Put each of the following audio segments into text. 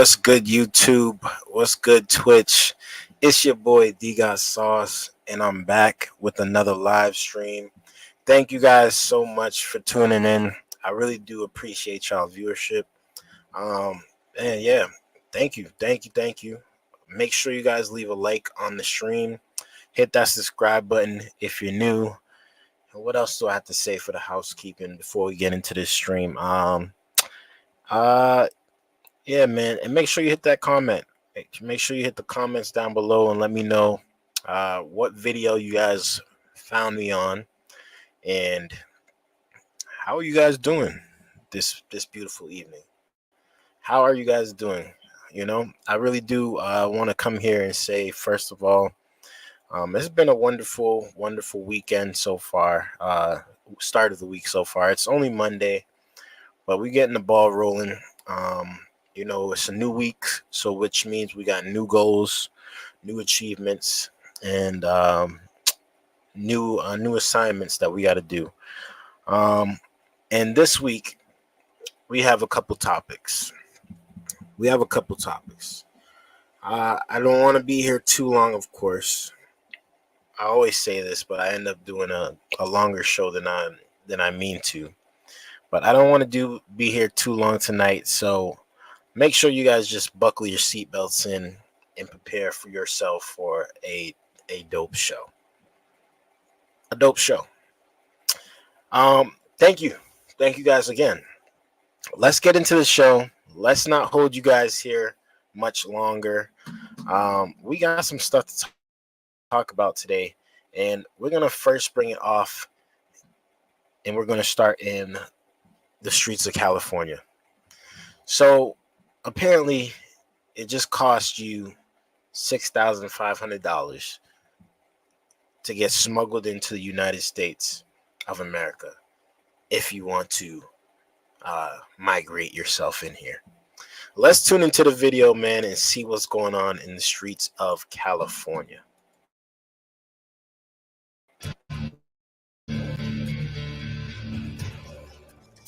What's good, YouTube? What's good, Twitch? It's your boy Dgotsauce, and I'm back with another live stream. Thank you guys so much for tuning in. I really do appreciate y'all viewership. And yeah, thank you. Make sure you guys leave a like on the stream. Hit that subscribe button if you're new. And what else do I have to say for the housekeeping before we get into this stream? Uh, Yeah, man, and make sure you hit that comment. Make sure you hit the comments down below and let me know what video you guys found me on and how are you guys doing this beautiful evening. How are you guys doing? I really do want to come here and say, first of all, it's been a wonderful weekend so far. Start of the week so far. It's only Monday, but we're getting the ball rolling. It's a new week, so which means we got new goals, new achievements, and new assignments that we got to do. And this week we have a couple topics. I don't want to be here too long, of course. I always say this, but I end up doing a longer show than I mean to. But I don't want to be here too long tonight, so make sure you guys just buckle your seatbelts in and prepare for yourself for a dope show. A dope show. Thank you guys again. Let's get into the show. Let's not hold you guys here much longer. We got some stuff to talk about today, and we're gonna first bring it off, and we're gonna start in the streets of California. So apparently, it just cost you $6,500 to get smuggled into the United States of America if you want to migrate yourself in here. Let's tune into the video, man, and see what's going on in the streets of California.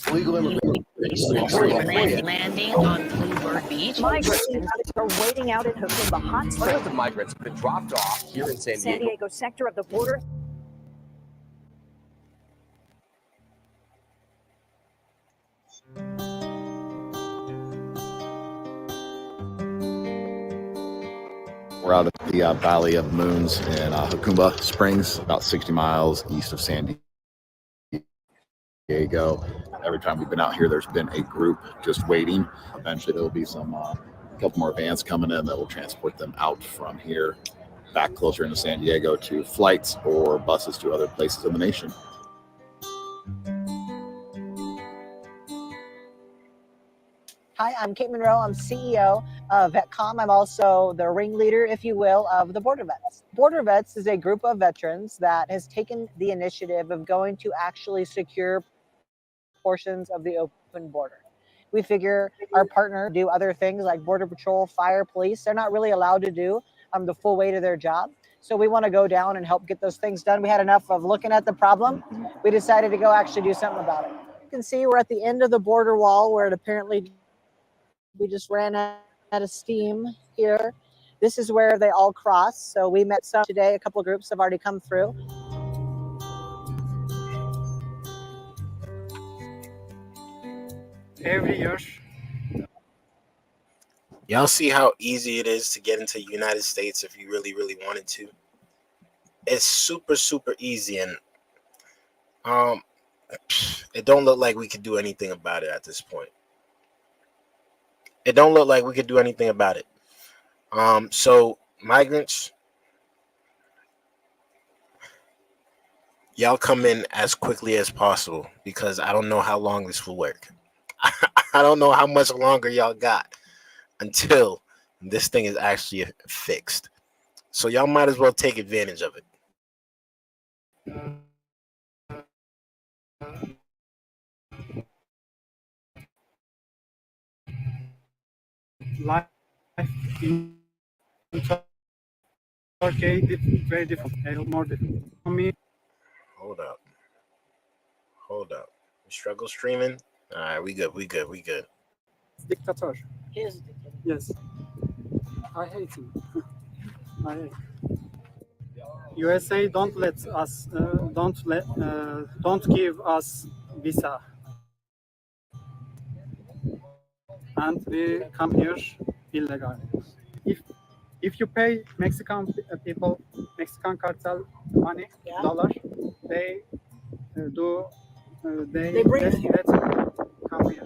Illegal immigrants landing on Bluebird Beach. Migrants are waiting out in Hokumba Hot Springs. Hundreds of migrants have been dropped off here in San Diego. Sector of the border. We're out at the Valley of Moons in Hokumba Springs, about 60 miles east of San Diego. Every time we've been out here, there's been a group just waiting. Eventually, there'll be a couple more vans coming in that will transport them out from here back closer into San Diego to flights or buses to other places in the nation. Hi, I'm Kate Monroe. I'm CEO of VetCom. I'm also the ringleader, if you will, of the Border Vets. Border Vets is a group of veterans that has taken the initiative of going to actually secure portions of the open border. We figure our partner do other things like Border Patrol, Fire, Police. They're not really allowed to do the full weight of their job. So we want to go down and help get those things done. We had enough of looking at the problem. We decided to go actually do something about it. You can see we're at the end of the border wall where it apparently we just ran out of steam here. This is where they all cross. So we met some today. A couple of groups have already come through. Every year. Y'all see how easy it is to get into the United States if you really wanted to? It's super easy, and it don't look like we could do anything about it at this point. So migrants, y'all come in as quickly as possible because I don't know how long this will work. I don't know how much longer y'all got until this thing is actually fixed. So y'all might as well take advantage of it. Life in Turkey is very difficult, more difficult for me. Hold up. Struggle streaming. All right, we good. Dictator. Yes. I hate him. I hate. USA don't let us don't give us visa, and we come here illegal. If if you pay Mexican people, Mexican cartel money, dollar, they they let you come here.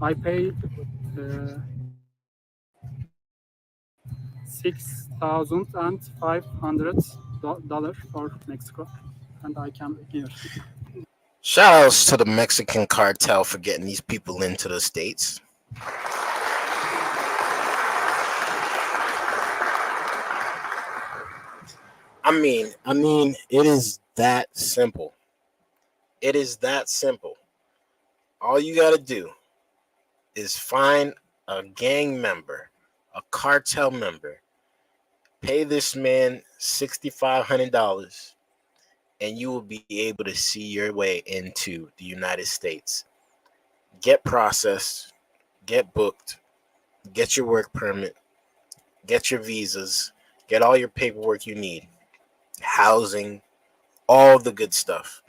I paid $6,500 for Mexico, and I came here. Shout outs to the Mexican cartel for getting these people into the States. I mean, it is that simple. It is that simple. All you got to do is find a gang member, a cartel member, pay this man $6,500, and you will be able to see your way into the United States. Get processed, get booked, get your work permit, get your visas, get all your paperwork you need, housing, all the good stuff.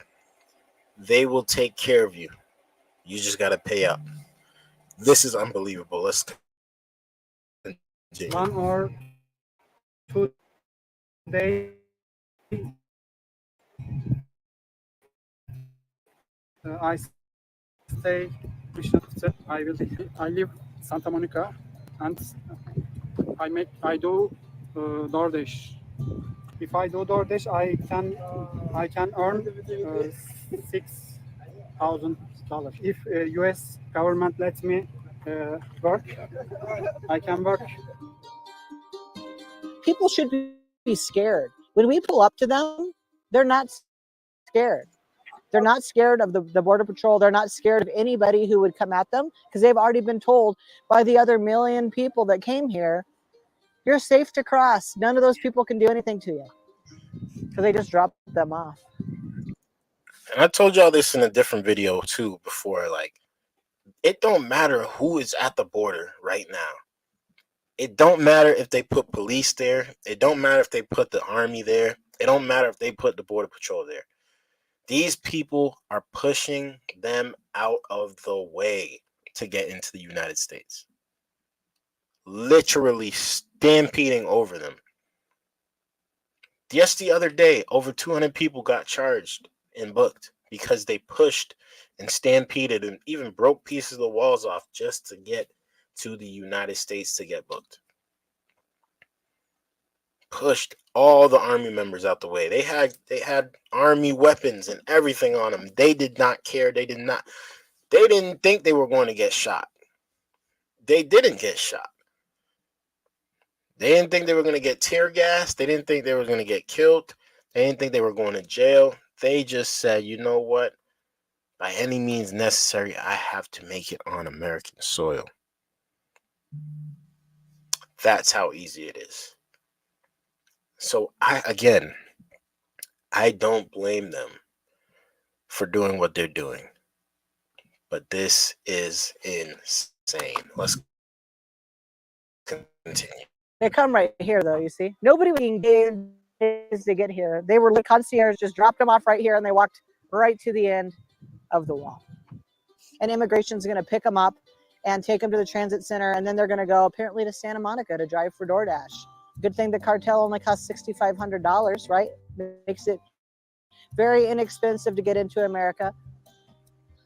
They will take care of you. You just got to pay up. This is unbelievable. Let's continue. 1 or 2 days. I stay. I live Santa Monica, and I do DoorDash. If I do DoorDash, I can earn $6,000. If U.S. government lets me work, I can work. People should be scared. When we pull up to them, they're not scared. They're not scared of the Border Patrol. They're not scared of anybody who would come at them, because they've already been told by the other million people that came here, you're safe to cross. None of those people can do anything to you, because they just dropped them off. And I told y'all this in a different video too before. Like, it don't matter who is at the border right now. It don't matter if they put police there. It don't matter if they put the army there. It don't matter if they put the Border Patrol there. These people are pushing them out of the way to get into the United States. Literally stampeding over them. Just the other day, over 200 people got charged and booked because they pushed and stampeded and even broke pieces of the walls off just to get to the United States to get booked. Pushed all the army members out the way. They had army weapons and everything on them. They did not care. They didn't think they were going to get shot. They didn't get shot. They didn't think they were going to get tear gas. They didn't think they were going to get killed. They didn't think they were going to jail. They just said, you know what? By any means necessary, I have to make it on American soil. That's how easy it is. So I don't blame them for doing what they're doing. But this is insane. Let's continue. They come right here, though, you see. Nobody was engaged to get here. They were concierge, just dropped them off right here, and they walked right to the end of the wall. And immigration's going to pick them up and take them to the transit center, and then they're going to go apparently to Santa Monica to drive for DoorDash. Good thing the cartel only costs $6,500, right? Makes it very inexpensive to get into America.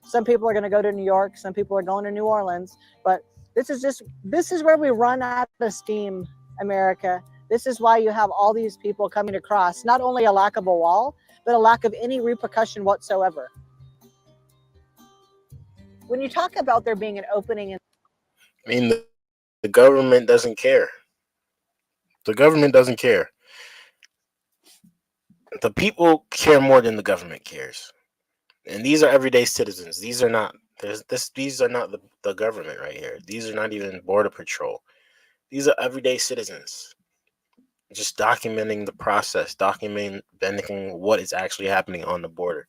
Some people are going to go to New York. Some people are going to New Orleans. But this is where we run out of steam, America. This is why you have all these people coming across. Not only a lack of a wall, but a lack of any repercussion whatsoever. When you talk about there being an opening, the government doesn't care. The government doesn't care. The people care more than the government cares. And these are everyday citizens. These are not the government right here. These are not even Border Patrol. These are everyday citizens. Just documenting the process, documenting what is actually happening on the border.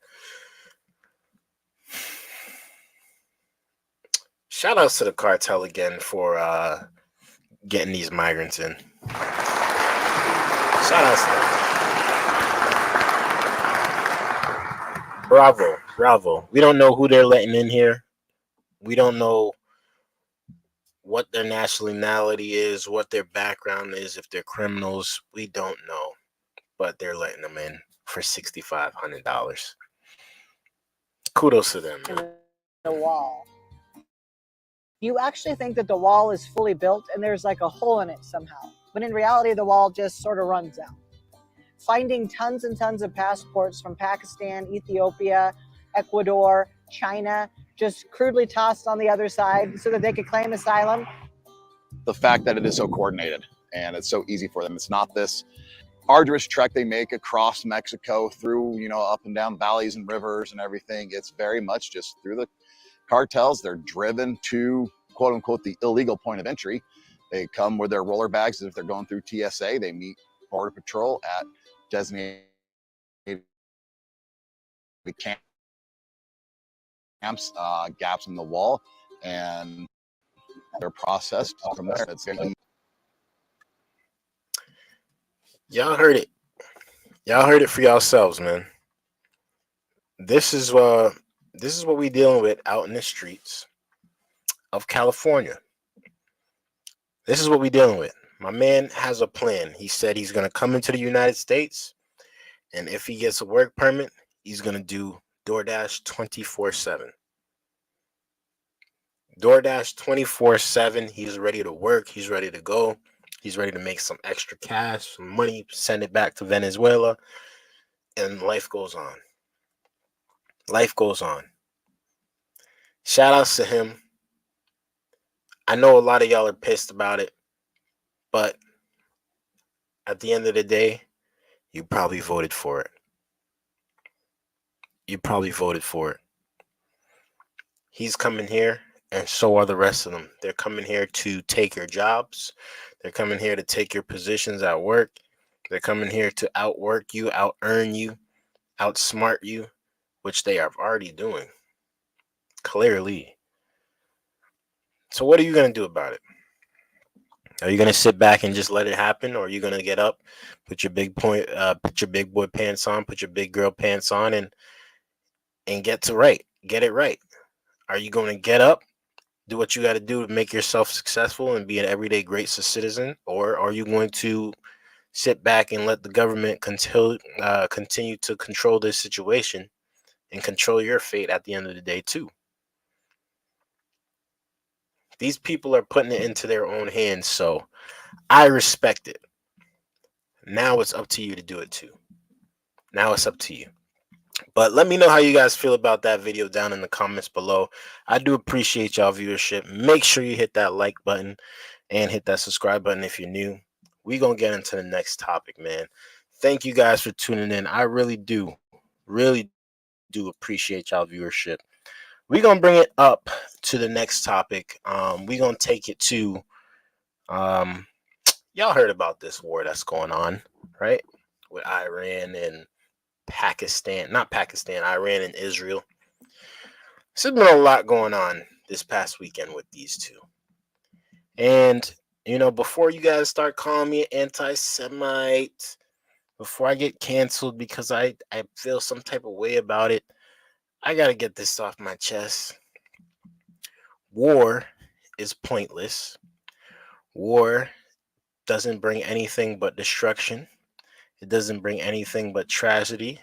Shout outs to the cartel again for getting these migrants in. Shout outs to them. Bravo, bravo. We don't know who they're letting in here. We don't know what their nationality is, what their background is, if they're criminals. We don't know. But they're letting them in for $6,500. Kudos to them, man. The wall. You actually think that the wall is fully built and there's like a hole in it somehow. But in reality, the wall just sort of runs out. Finding tons and tons of passports from Pakistan, Ethiopia, Ecuador, China, just crudely tossed on the other side so that they could claim asylum. The fact that it is so coordinated and it's so easy for them. It's not this arduous trek they make across Mexico through, up and down valleys and rivers and everything. It's very much just through the cartels. They're driven to, quote unquote, the illegal point of entry. They come with their roller bags as if they're going through TSA. They meet Border Patrol at designated camps, gaps in the wall, and they're processed from there. Y'all heard it. Y'all heard it for yourselves, man. This is what we dealing with out in the streets of California. This is what we dealing with. My man has a plan. He said he's gonna come into the United States, and if he gets a work permit, he's gonna do DoorDash 24/7. DoorDash 24/7. He's ready to work. He's ready to go. He's ready to make some extra cash, some money, send it back to Venezuela, and life goes on. Life goes on. Shout outs to him. I know a lot of y'all are pissed about it, but at the end of the day, you probably voted for it. You probably voted for it. He's coming here, and so are the rest of them. They're coming here to take your jobs. They're coming here to take your positions at work. They're coming here to outwork you, out-earn you, outsmart you, which they are already doing, clearly. So what are you going to do about it? Are you going to sit back and just let it happen, or are you going to get up, put your big boy pants on, put your big girl pants on, and get it right? Are you going to get up, do what you got to do to make yourself successful and be an everyday great citizen, or are you going to sit back and let the government continue to control this situation and control your fate at the end of the day too? These people are putting it into their own hands, so I respect it. Now it's up to you to do it too. Now it's up to you. But let me know how you guys feel about that video down in the comments below. I do appreciate y'all viewership. Make sure you hit that like button and hit that subscribe button if you're new. We're going to get into the next topic, man. Thank you guys for tuning in. I really do appreciate y'all viewership. We're going to bring it up to the next topic. We're going to take it to, y'all heard about this war that's going on, right? With Iran and Iran and Israel. There's been a lot going on this past weekend with these two. And, before you guys start calling me an anti-Semite, before I get canceled because I feel some type of way about it, I got to get this off my chest. War is pointless. War doesn't bring anything but destruction. It doesn't bring anything but tragedy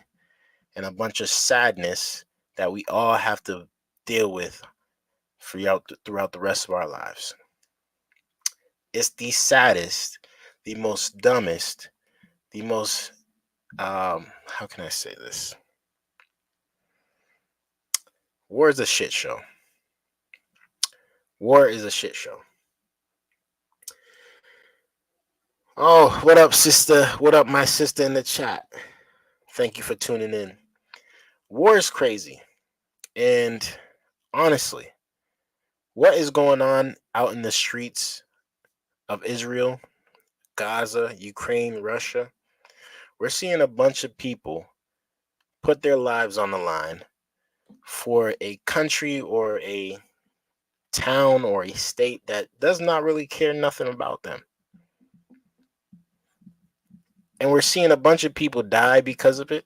and a bunch of sadness that we all have to deal with throughout the rest of our lives. It's the saddest, the most dumbest, the most, how can I say this? War is a shit show. War is a shit show. Oh, what up, sister? What up, my sister in the chat? Thank you for tuning in. War is crazy. And honestly, what is going on out in the streets of Israel, Gaza, Ukraine, Russia? We're seeing a bunch of people put their lives on the line for a country or a town or a state that does not really care nothing about them. And we're seeing a bunch of people die because of it,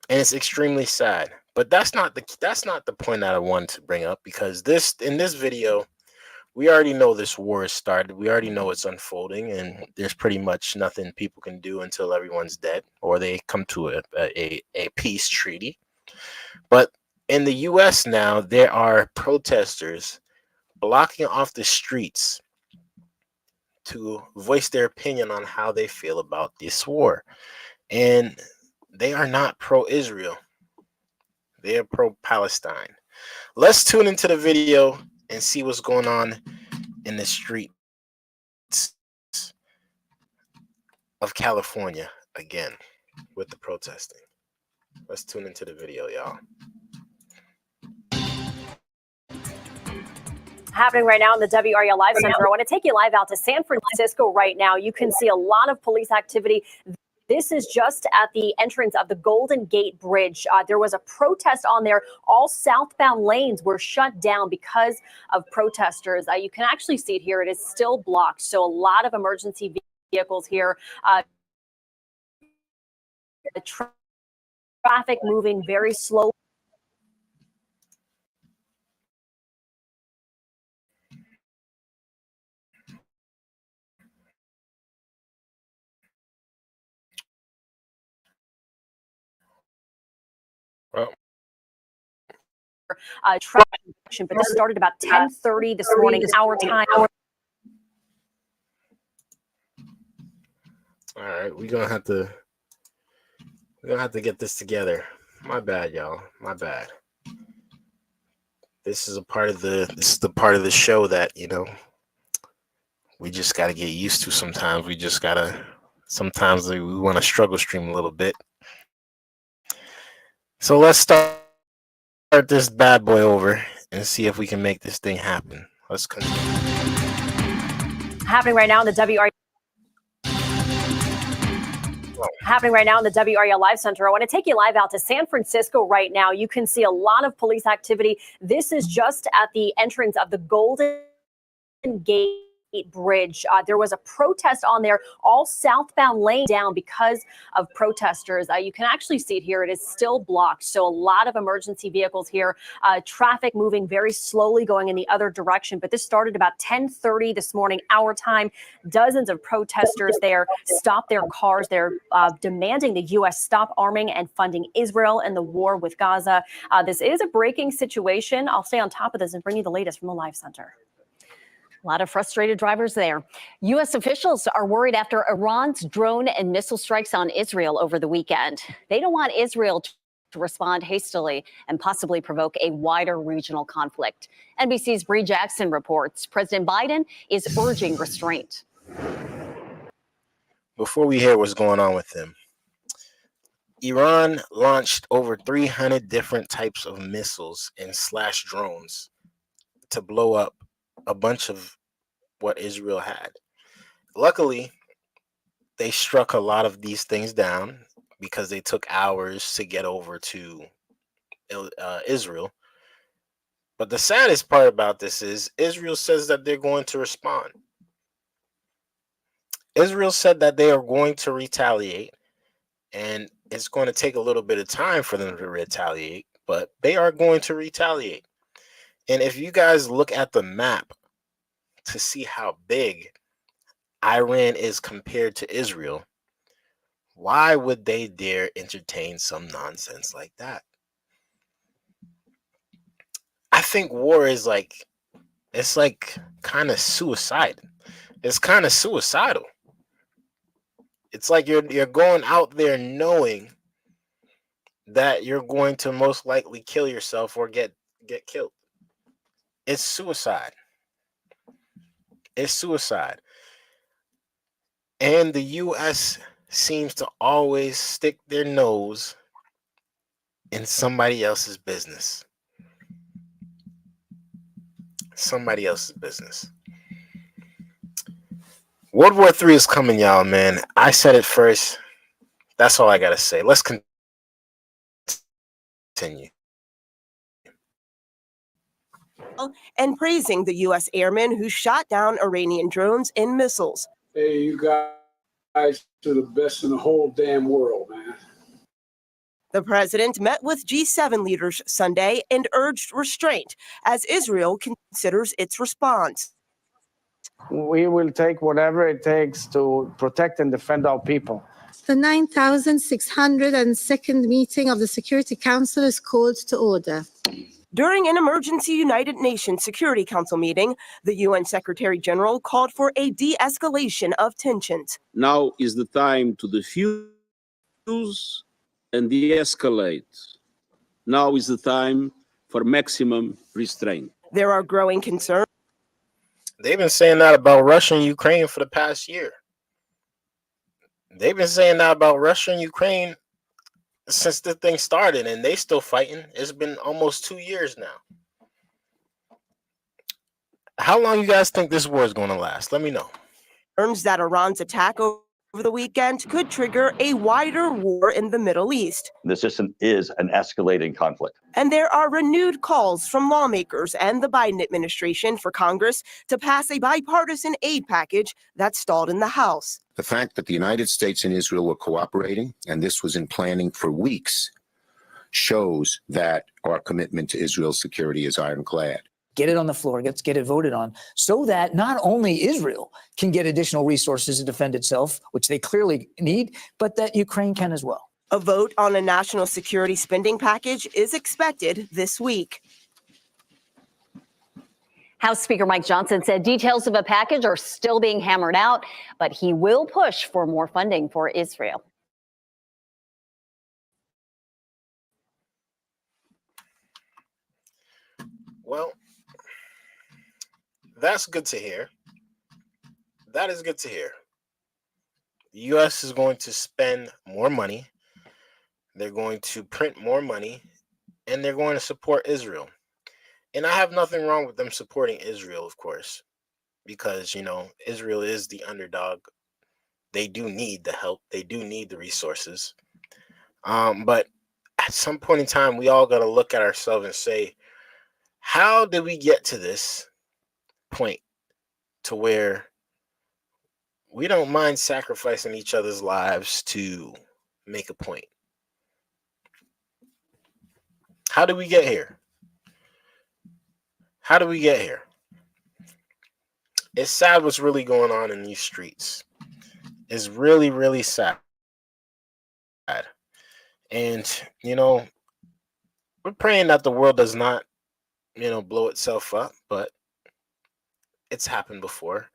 and it's extremely sad. But that's not the point that I wanted to bring up, because in this video, we already know this war has started. We already know it's unfolding, and there's pretty much nothing people can do until everyone's dead or they come to a peace treaty. But in the U.S. now, there are protesters blocking off the streets to voice their opinion on how they feel about this war. And they are not pro-Israel. They are pro-Palestine. Let's tune into the video and see what's going on in the streets of California again with the protesting. Let's tune into the video, y'all. Happening right now in the WREL Live Center. I want to take you live out to San Francisco right now. You can see a lot of police activity. This is just at the entrance of the Golden Gate Bridge. There was a protest on there. All southbound lanes were shut down because of protesters. You can actually see it here. It is still blocked. So a lot of emergency vehicles here. The traffic moving very slowly. Well, Traffic, but this started about 10:30 this morning, our time. all right, we're gonna have to get this together. My bad, y'all. My bad. This is the part of the show that, we just got to get used to sometimes. Sometimes we want to struggle stream a little bit. So let's start this bad boy over and see if we can make this thing happen. Let's continue. Happening right now in the WREL Live Center. I want to take you live out to San Francisco right now. You can see a lot of police activity. This is just at the entrance of the Golden Gate Bridge. There was a protest on there. All southbound lane down because of protesters. You can actually see it here. It is still blocked. So a lot of emergency vehicles here. Traffic moving very slowly going in the other direction. But this started about 10:30 this morning, our time. Dozens of protesters there stopped their cars. They're demanding the U.S. stop arming and funding Israel in the war with Gaza. This is a breaking situation. I'll stay on top of this and bring you the latest from the Live Center. A lot of frustrated drivers there. U.S. officials are worried after Iran's drone and missile strikes on Israel over the weekend. They don't want Israel to respond hastily and possibly provoke a wider regional conflict. NBC's Bree Jackson reports President Biden is urging restraint. Before we hear what's going on with them, Iran launched over 300 different types of missiles and slash drones to blow up a bunch of what Israel had. Luckily, they struck a lot of these things down because they took hours to get over to Israel. But the saddest part about this is Israel says that they're going to respond. Israel said that they are going to retaliate, and it's going to take a little bit of time for them to retaliate, but they are going to retaliate. And if you guys look at the map to see how big Iran is compared to Israel, why would they dare entertain some nonsense like that? I think war is it's kind of suicide. It's kind of suicidal. It's like you're going out there knowing that you're going to most likely kill yourself or get killed. It's suicide. It's suicide. And the U.S. seems to always stick their nose in somebody else's business. Somebody else's business. World War III is coming, y'all, man. I said it first. That's all I got to say. Let's continue. and praising the U.S. airmen who shot down Iranian drones and missiles. Hey, you guys are the best in the whole damn world, man. The president met with G7 leaders Sunday and urged restraint as Israel considers its response. We will take whatever it takes to protect and defend our people. The 9,602nd meeting of the Security Council is called to order. During an emergency United Nations Security Council meeting, the UN Secretary General called for a de-escalation of tensions. Now is the time to defuse and de-escalate. Now is the time for maximum restraint. There are growing concerns. They've been saying that about Russia and Ukraine for the past year. They've been saying that about Russia and Ukraine since the thing started, and they still fighting. It's been almost 2 years now. How long you guys think this war is going to last? Let me know. That Iran's attack over the weekend could trigger a wider war in the Middle East. This is an escalating conflict. And there are renewed calls from lawmakers and the Biden administration for Congress to pass a bipartisan aid package that stalled in the House. The fact that the United States and Israel were cooperating, and this was in planning for weeks, shows that our commitment to Israel's security is ironclad. Get it on the floor, let's get it voted on, so that not only Israel can get additional resources to defend itself, which they clearly need, but that Ukraine can as well. A vote on a national security spending package is expected this week. House Speaker Mike Johnson said details of a package are still being hammered out, but he will push for more funding for Israel. Well, that's good to hear. That is good to hear. The U.S. is going to spend more money. They're going to print more money, and they're going to support Israel. And I have nothing wrong with them supporting Israel, of course, because, you know, Israel is the underdog. They do need the help. They do need the resources. But at some point in time, we all got to look at ourselves and say, how did we get to this point to where we don't mind sacrificing each other's lives to make a point? How did we get here? How did we get here? It's sad what's really going on in these streets. It's really, really sad. And, you know, we're praying that the world does not, you know, blow itself up, but it's happened before,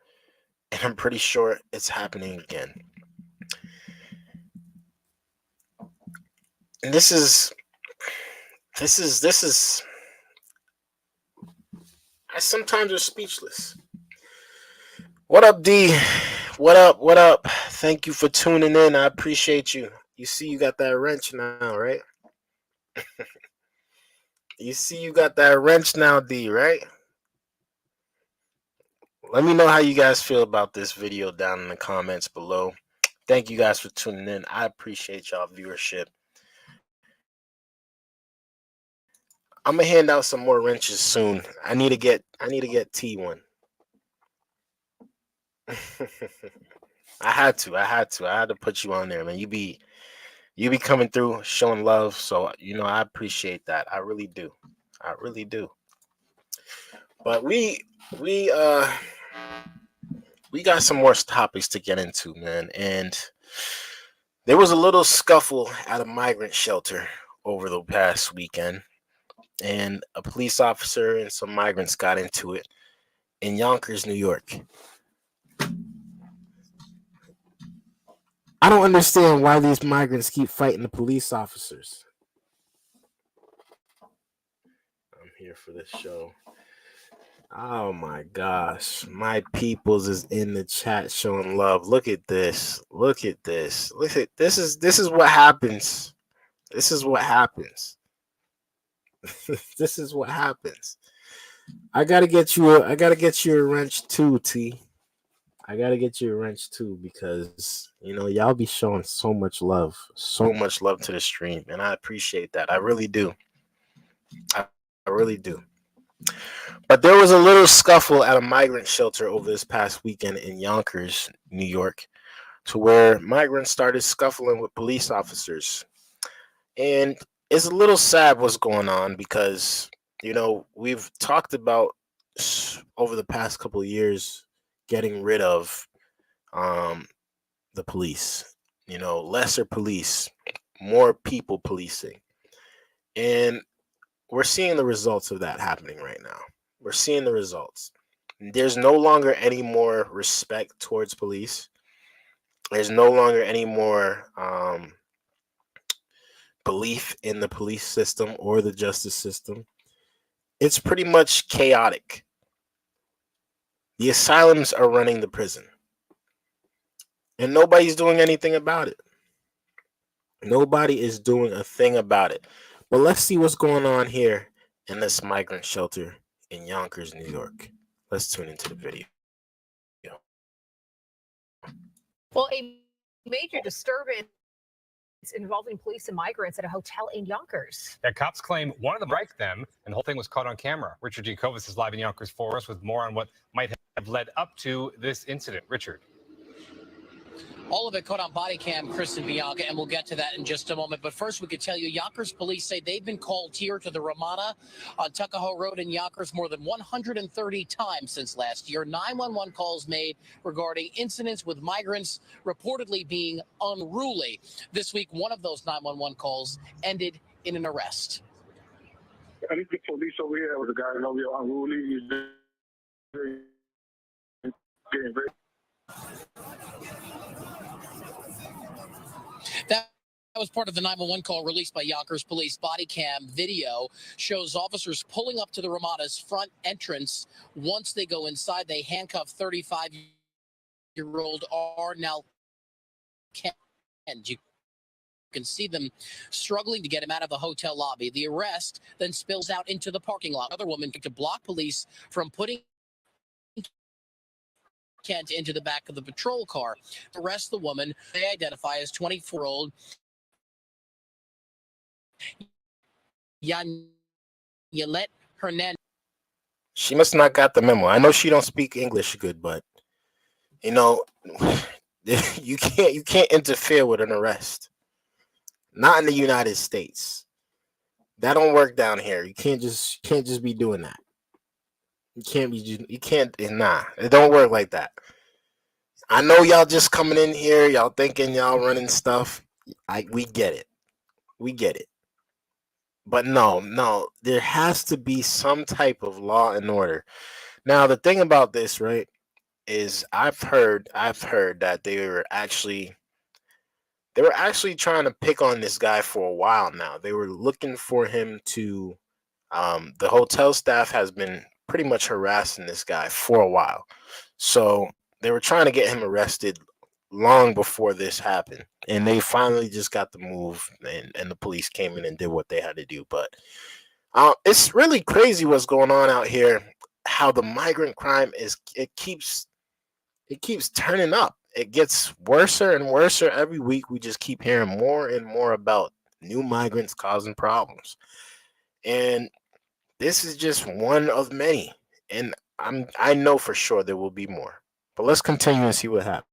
and I'm pretty sure it's happening again. And this is I sometimes are speechless. What up, D? What up? What up? Thank you for tuning in. I appreciate you. You see you got that wrench now, right? You see you got that wrench now, D, right? Let me know how you guys feel about this video down in the comments below. Thank you guys for tuning in. I appreciate y'all viewership. I'm gonna hand out some more wrenches soon. I need to get T one. I had to put you on there, man. You be coming through, showing love. So, you know, I appreciate that. I really do. But we got some more topics to get into, man. And there was a little scuffle at a migrant shelter over the past weekend. And a police officer and some migrants got into it in Yonkers, New York. I don't understand why these migrants keep fighting the police officers. I'm here for this show. Oh my gosh. My peoples is in the chat showing love. Look at this. Look at this. This is what happens. This is what happens. This is what happens. I gotta get you a wrench too, T. I gotta get you a wrench too, because you know y'all be showing so much love to the stream, and I appreciate that. I really do. I really do. But there was a little scuffle at a migrant shelter over this past weekend in Yonkers, New York, to where migrants started scuffling with police officers. And it's a little sad what's going on because, we've talked about over the past couple of years getting rid of the police, lesser police, more people policing. And we're seeing the results of that happening right now. We're seeing the results. There's no longer any more respect towards police. There's no longer any more belief in the police system or the justice system. It's pretty much chaotic. The asylums are running the prison, and nobody's doing anything about it. Nobody is doing a thing about it. But let's see what's going on here in this migrant shelter in Yonkers, New York. Let's tune into the video. Well, a major disturbance involving police and migrants at a hotel in Yonkers. Yeah, cops claim one of them strike them, and the whole thing was caught on camera. Richard Dgotsauce is live in Yonkers for us with more on what might have led up to this incident. Richard. All of it caught on body cam, Chris and Bianca, and we'll get to that in just a moment. But first, we could tell you Yonkers police say they've been called here to the Ramada on Tuckahoe Road in Yonkers more than 130 times since last year. 911 calls made regarding incidents with migrants reportedly being unruly. This week, one of those 911 calls ended in an arrest. I think the police over here was a guy over here unruly. He's getting very. That was part of the 911 call released by Yonkers Police. Body cam video shows officers pulling up to the Ramada's front entrance. Once they go inside, they handcuff 35-year-old Arnell Kent. You can see them struggling to get him out of the hotel lobby. The arrest then spills out into the parking lot. Another woman to block police from putting Kent into the back of the patrol car. Arrest the woman they identify as 24-year-old Yolette Hernandez. She must not got the memo. I know she don't speak English good, but you can't interfere with an arrest. Not in the United States. That don't work down here. You can't just be doing that. Nah, it don't work like that. I know y'all just coming in here, y'all thinking y'all running stuff. We get it. But no, there has to be some type of law and order. Now, the thing about this, right, is I've heard that they were actually trying to pick on this guy for a while now. They were looking for him to the hotel staff has been pretty much harassing this guy for a while. So they were trying to get him arrested long before this happened. And they finally just got the move, and the police came in and did what they had to do. But it's really crazy what's going on out here, how the migrant crime it keeps turning up. It gets worse and worse every week. We just keep hearing more and more about new migrants causing problems. And this is just one of many, and I know for sure there will be more. But let's continue and see what happens.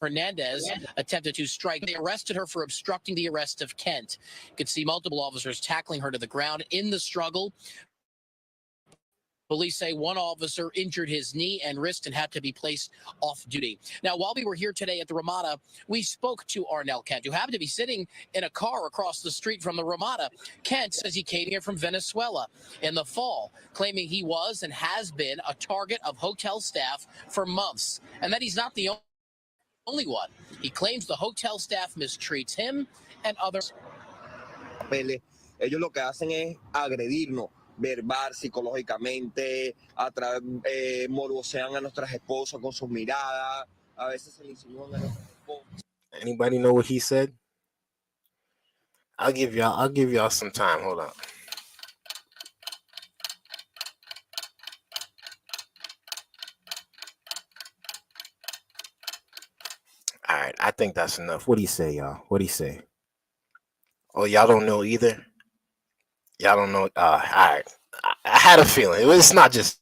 Hernandez attempted to strike. They arrested her for obstructing the arrest of Kent. You could see multiple officers tackling her to the ground in the struggle. Police say one officer injured his knee and wrist and had to be placed off duty. Now, while we were here today at the Ramada, we spoke to Arnell Kent, who happened to be sitting in a car across the street from the Ramada. Kent says he came here from Venezuela in the fall, claiming he was and has been a target of hotel staff for months, and that he's not the only one. He claims the hotel staff mistreats him and others. Ellos lo que hacen es agredirnos. Verbal, psicológicamente, morbosean a nuestras esposas con sus miradas, a veces se le insinúan a nuestras esposas. Anybody know what he said? I'll give y'all some time. Hold on. All right, I think that's enough. What do you say, y'all? What do you say? Oh, y'all don't know either. Y'all don't know. All right. I had a feeling it's not just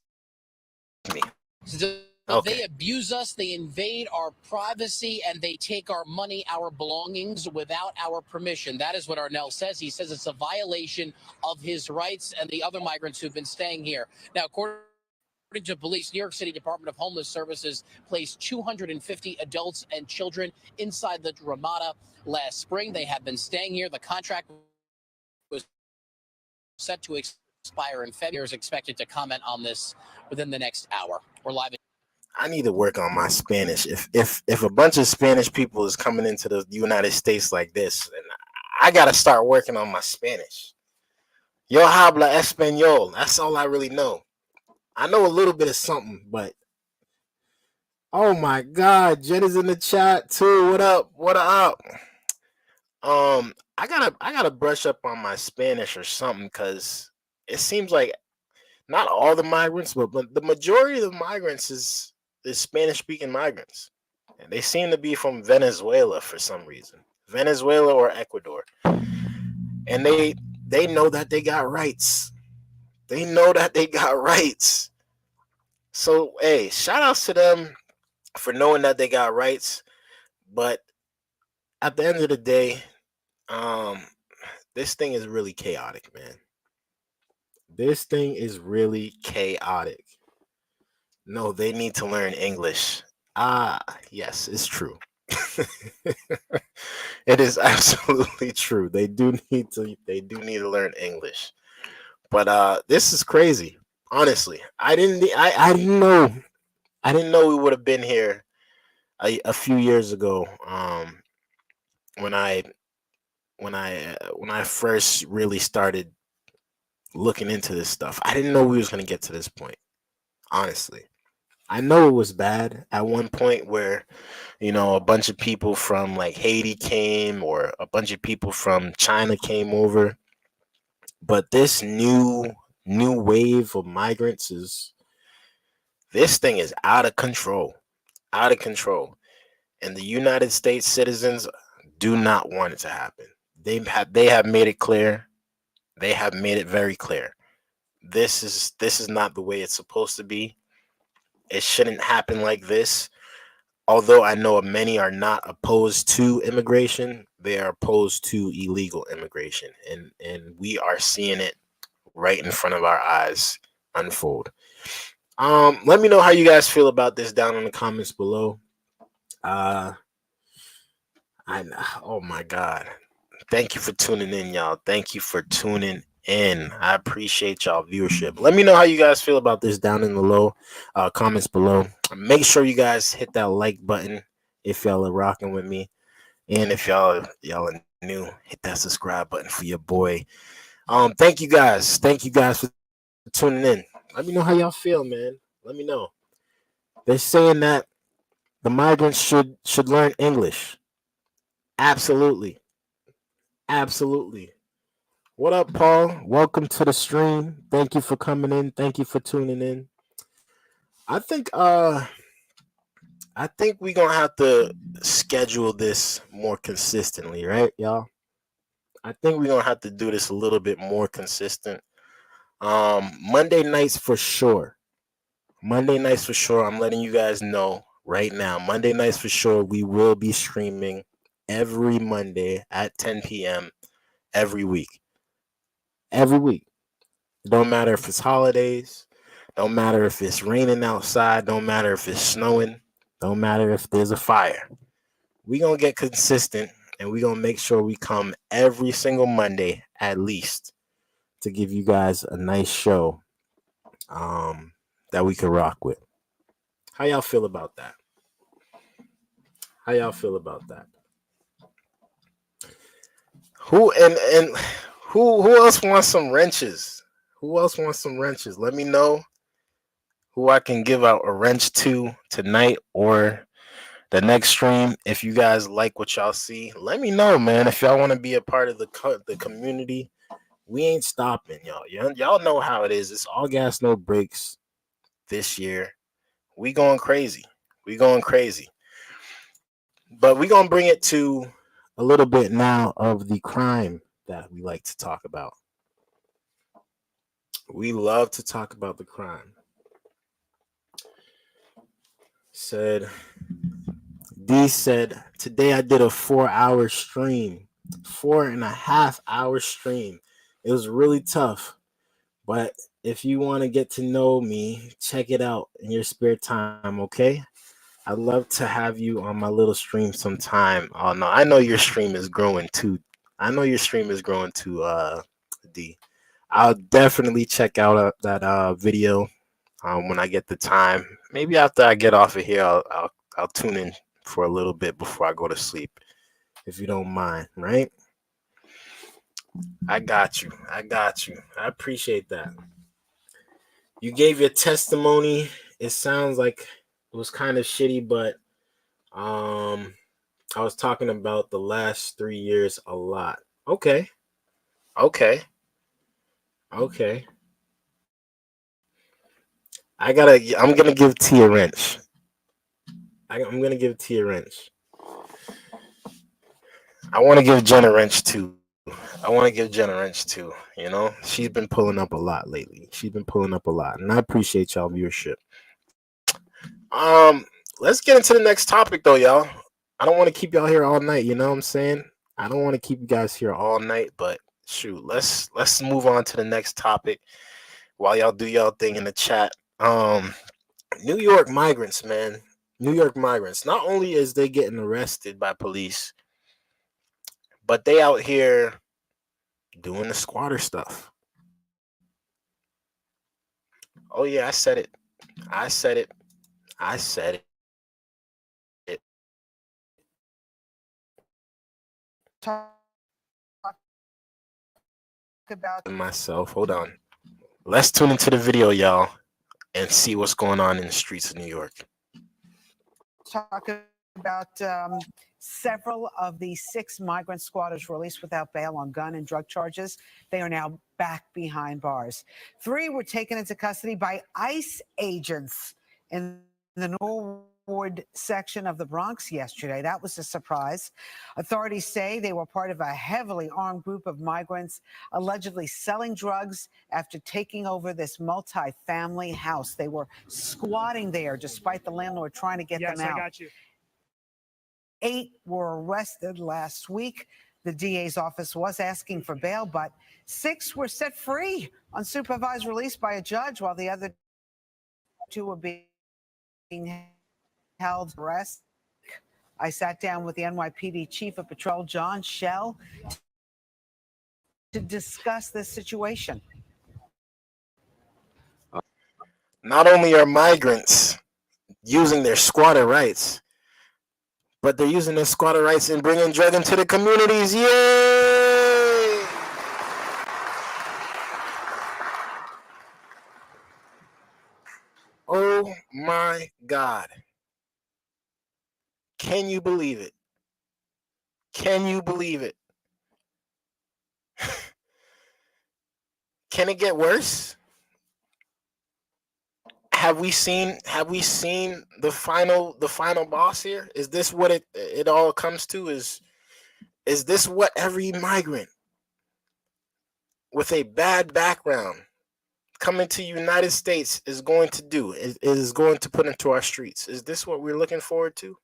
me. So Okay. they abuse us, they invade our privacy, and they take our money, our belongings without our permission. That is what Arnell says. He says it's a violation of his rights and the other migrants who've been staying here. Now, according to police, New York City Department of Homeless Services placed 250 adults and children inside the Ramada last spring. They have been staying here. The contract was set to expire in February. Is expected to comment on this within the next hour. We're live. I need to work on my Spanish. If a bunch of Spanish people is coming into the United States like this, and I gotta start working on my Spanish. Yo habla español. That's all I really know. I know a little bit of something, but oh my God, Jen is in the chat too. What up? What up? I gotta brush up on my Spanish or something, because it seems like not all the migrants, but the majority of the migrants is Spanish speaking migrants. And they seem to be from Venezuela for some reason. Venezuela or Ecuador. And they know that they got rights. They know that they got rights. So hey, shout outs to them for knowing that they got rights. But at the end of the day, this thing is really chaotic, man. This thing is really chaotic. No, they need to learn English. Yes, it's true. It is absolutely true. They do need to learn English. But this is crazy. Honestly, I didn't know we would have been here a few years ago. When I first really started looking into this stuff, I didn't know we was gonna get to this point. Honestly, I know it was bad at one point where, a bunch of people from like Haiti came, or a bunch of people from China came over. But this new wave of migrants this thing is out of control. Out of control. And the United States citizens do not want it to happen. They have made it clear. They have made it very clear. This is not the way it's supposed to be. It shouldn't happen like this. Although I know many are not opposed to immigration, they are opposed to illegal immigration. And we are seeing it right in front of our eyes unfold. Let me know how you guys feel about this down in the comments below. Oh my God. Thank you for tuning in, y'all. Thank you for tuning in. I appreciate y'all viewership. Let me know how you guys feel about this down in the comments below. Make sure you guys hit that like button if y'all are rocking with me. And if y'all are new, hit that subscribe button for your boy. Thank you guys. Thank you guys for tuning in. Let me know how y'all feel, man. Let me know. They're saying that the migrants should learn English. Absolutely. Absolutely. What up, Paul? Welcome to the stream. Thank you for coming in. Thank you for tuning in. I think we're gonna have to schedule this more consistently, right, y'all? I think we're gonna have to do this a little bit more consistent. Monday nights for sure. Monday nights for sure. I'm letting you guys know right now. Monday nights for sure. We will be streaming every Monday at 10 p.m. every week. Every week. Don't matter if it's holidays. Don't matter if it's raining outside. Don't matter if it's snowing. Don't matter if there's a fire. We're going to get consistent, and we're going to make sure we come every single Monday at least to give you guys a nice show that we can rock with. How y'all feel about that? How y'all feel about that? Who else wants some wrenches? Who else wants some wrenches? Let me know who I can give out a wrench to tonight or the next stream. If you guys like what y'all see, let me know, man. If y'all want to be a part of the community, we ain't stopping, y'all. Y'all know how it is. It's all gas, no brakes this year. We going crazy. We going crazy. But we going to bring it to a little bit now of the crime that we like to talk about. We love to talk about the crime. D said, today I did a 4-hour stream, 4.5-hour stream. It was really tough, but if you want to get to know me, check it out in your spare time, okay? I'd love to have you on my little stream sometime. Oh no, I know your stream is growing too. D. I'll definitely check out that video when I get the time. Maybe after I get off of here, I'll tune in for a little bit before I go to sleep, if you don't mind, right? I got you. I appreciate that. You gave your testimony. It sounds like it was kind of shitty, but I was talking about the last 3 years a lot. Okay. I'm gonna give T a wrench. I'm gonna give T a wrench. I want to give Jen a wrench too. You know, she's been pulling up a lot lately. And I appreciate y'all viewership. Let's get into the next topic though, y'all. I don't want to keep y'all here all night. You know what I'm saying? I don't want to keep you guys here all night, but shoot, let's move on to the next topic while y'all do y'all thing in the chat. New York migrants, man. New York migrants. Not only is they getting arrested by police, but they out here doing the squatter stuff. Oh yeah, I said it. Talk about Myself. Hold on. Let's tune into the video, y'all, and see what's going on in the streets of New York. talk about several of the 6 migrant squatters released without bail on gun and drug charges. They are now back behind bars. 3 were taken into custody by ICE agents in the Norwood section of the Bronx yesterday. That was a surprise. Authorities say they were part of a heavily armed group of migrants allegedly selling drugs after taking over this multi-family house. They were squatting there despite the landlord trying to get them out. I got you. 8 were arrested last week. The DA's office was asking for bail, but 6 were set free on supervised release by a judge, while the other 2 were being held arrest. I sat down with the NYPD Chief of Patrol, John Schell, to discuss this situation. Not only are migrants using their squatter rights, but they're using their squatter rights and bringing drug into the communities. Yay! Oh my God. Can you believe it? Can it get worse? Have we seen the final boss here? Is this what it all comes to? Is this what every migrant with a bad background coming to the United States is going to do? Is going to put into our streets? Is this what we're looking forward to?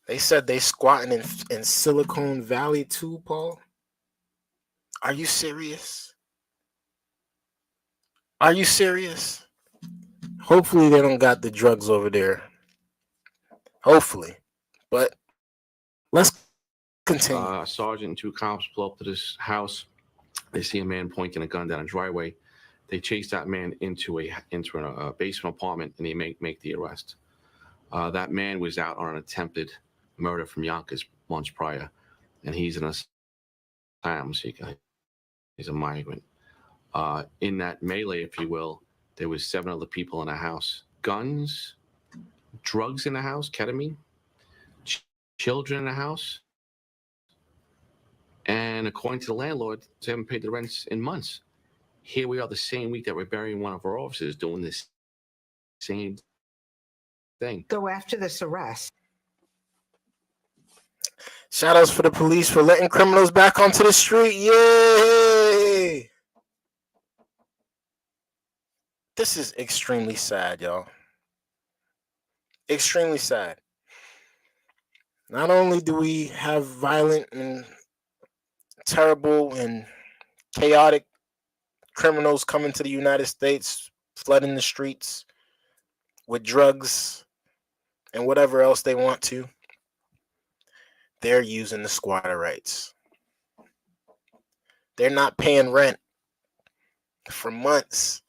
They said they squatting in Silicon Valley too, Paul. Are you serious? Hopefully they don't got the drugs over there. Hopefully. But let's continue. A sergeant and 2 cops pull up to this house. They see a man pointing a gun down a driveway. They chase that man into a basement apartment, and they make the arrest. That man was out on an attempted murder from Yonkers months prior, and he's an asylum seeker. He's a migrant. In that melee, if you will, there was 7 other people in the house. Guns, drugs in the house, ketamine, children in the house. And according to the landlord, they haven't paid the rents in months. Here we are the same week that we're burying one of our officers doing this same thing. So after this arrest, Shout outs for the police for letting criminals back onto the street. Yay! This is extremely sad, y'all. Extremely sad. Not only do we have violent and terrible and chaotic criminals coming to the United States, flooding the streets with drugs and whatever else they want to, they're using the squatter rights. They're not paying rent for months.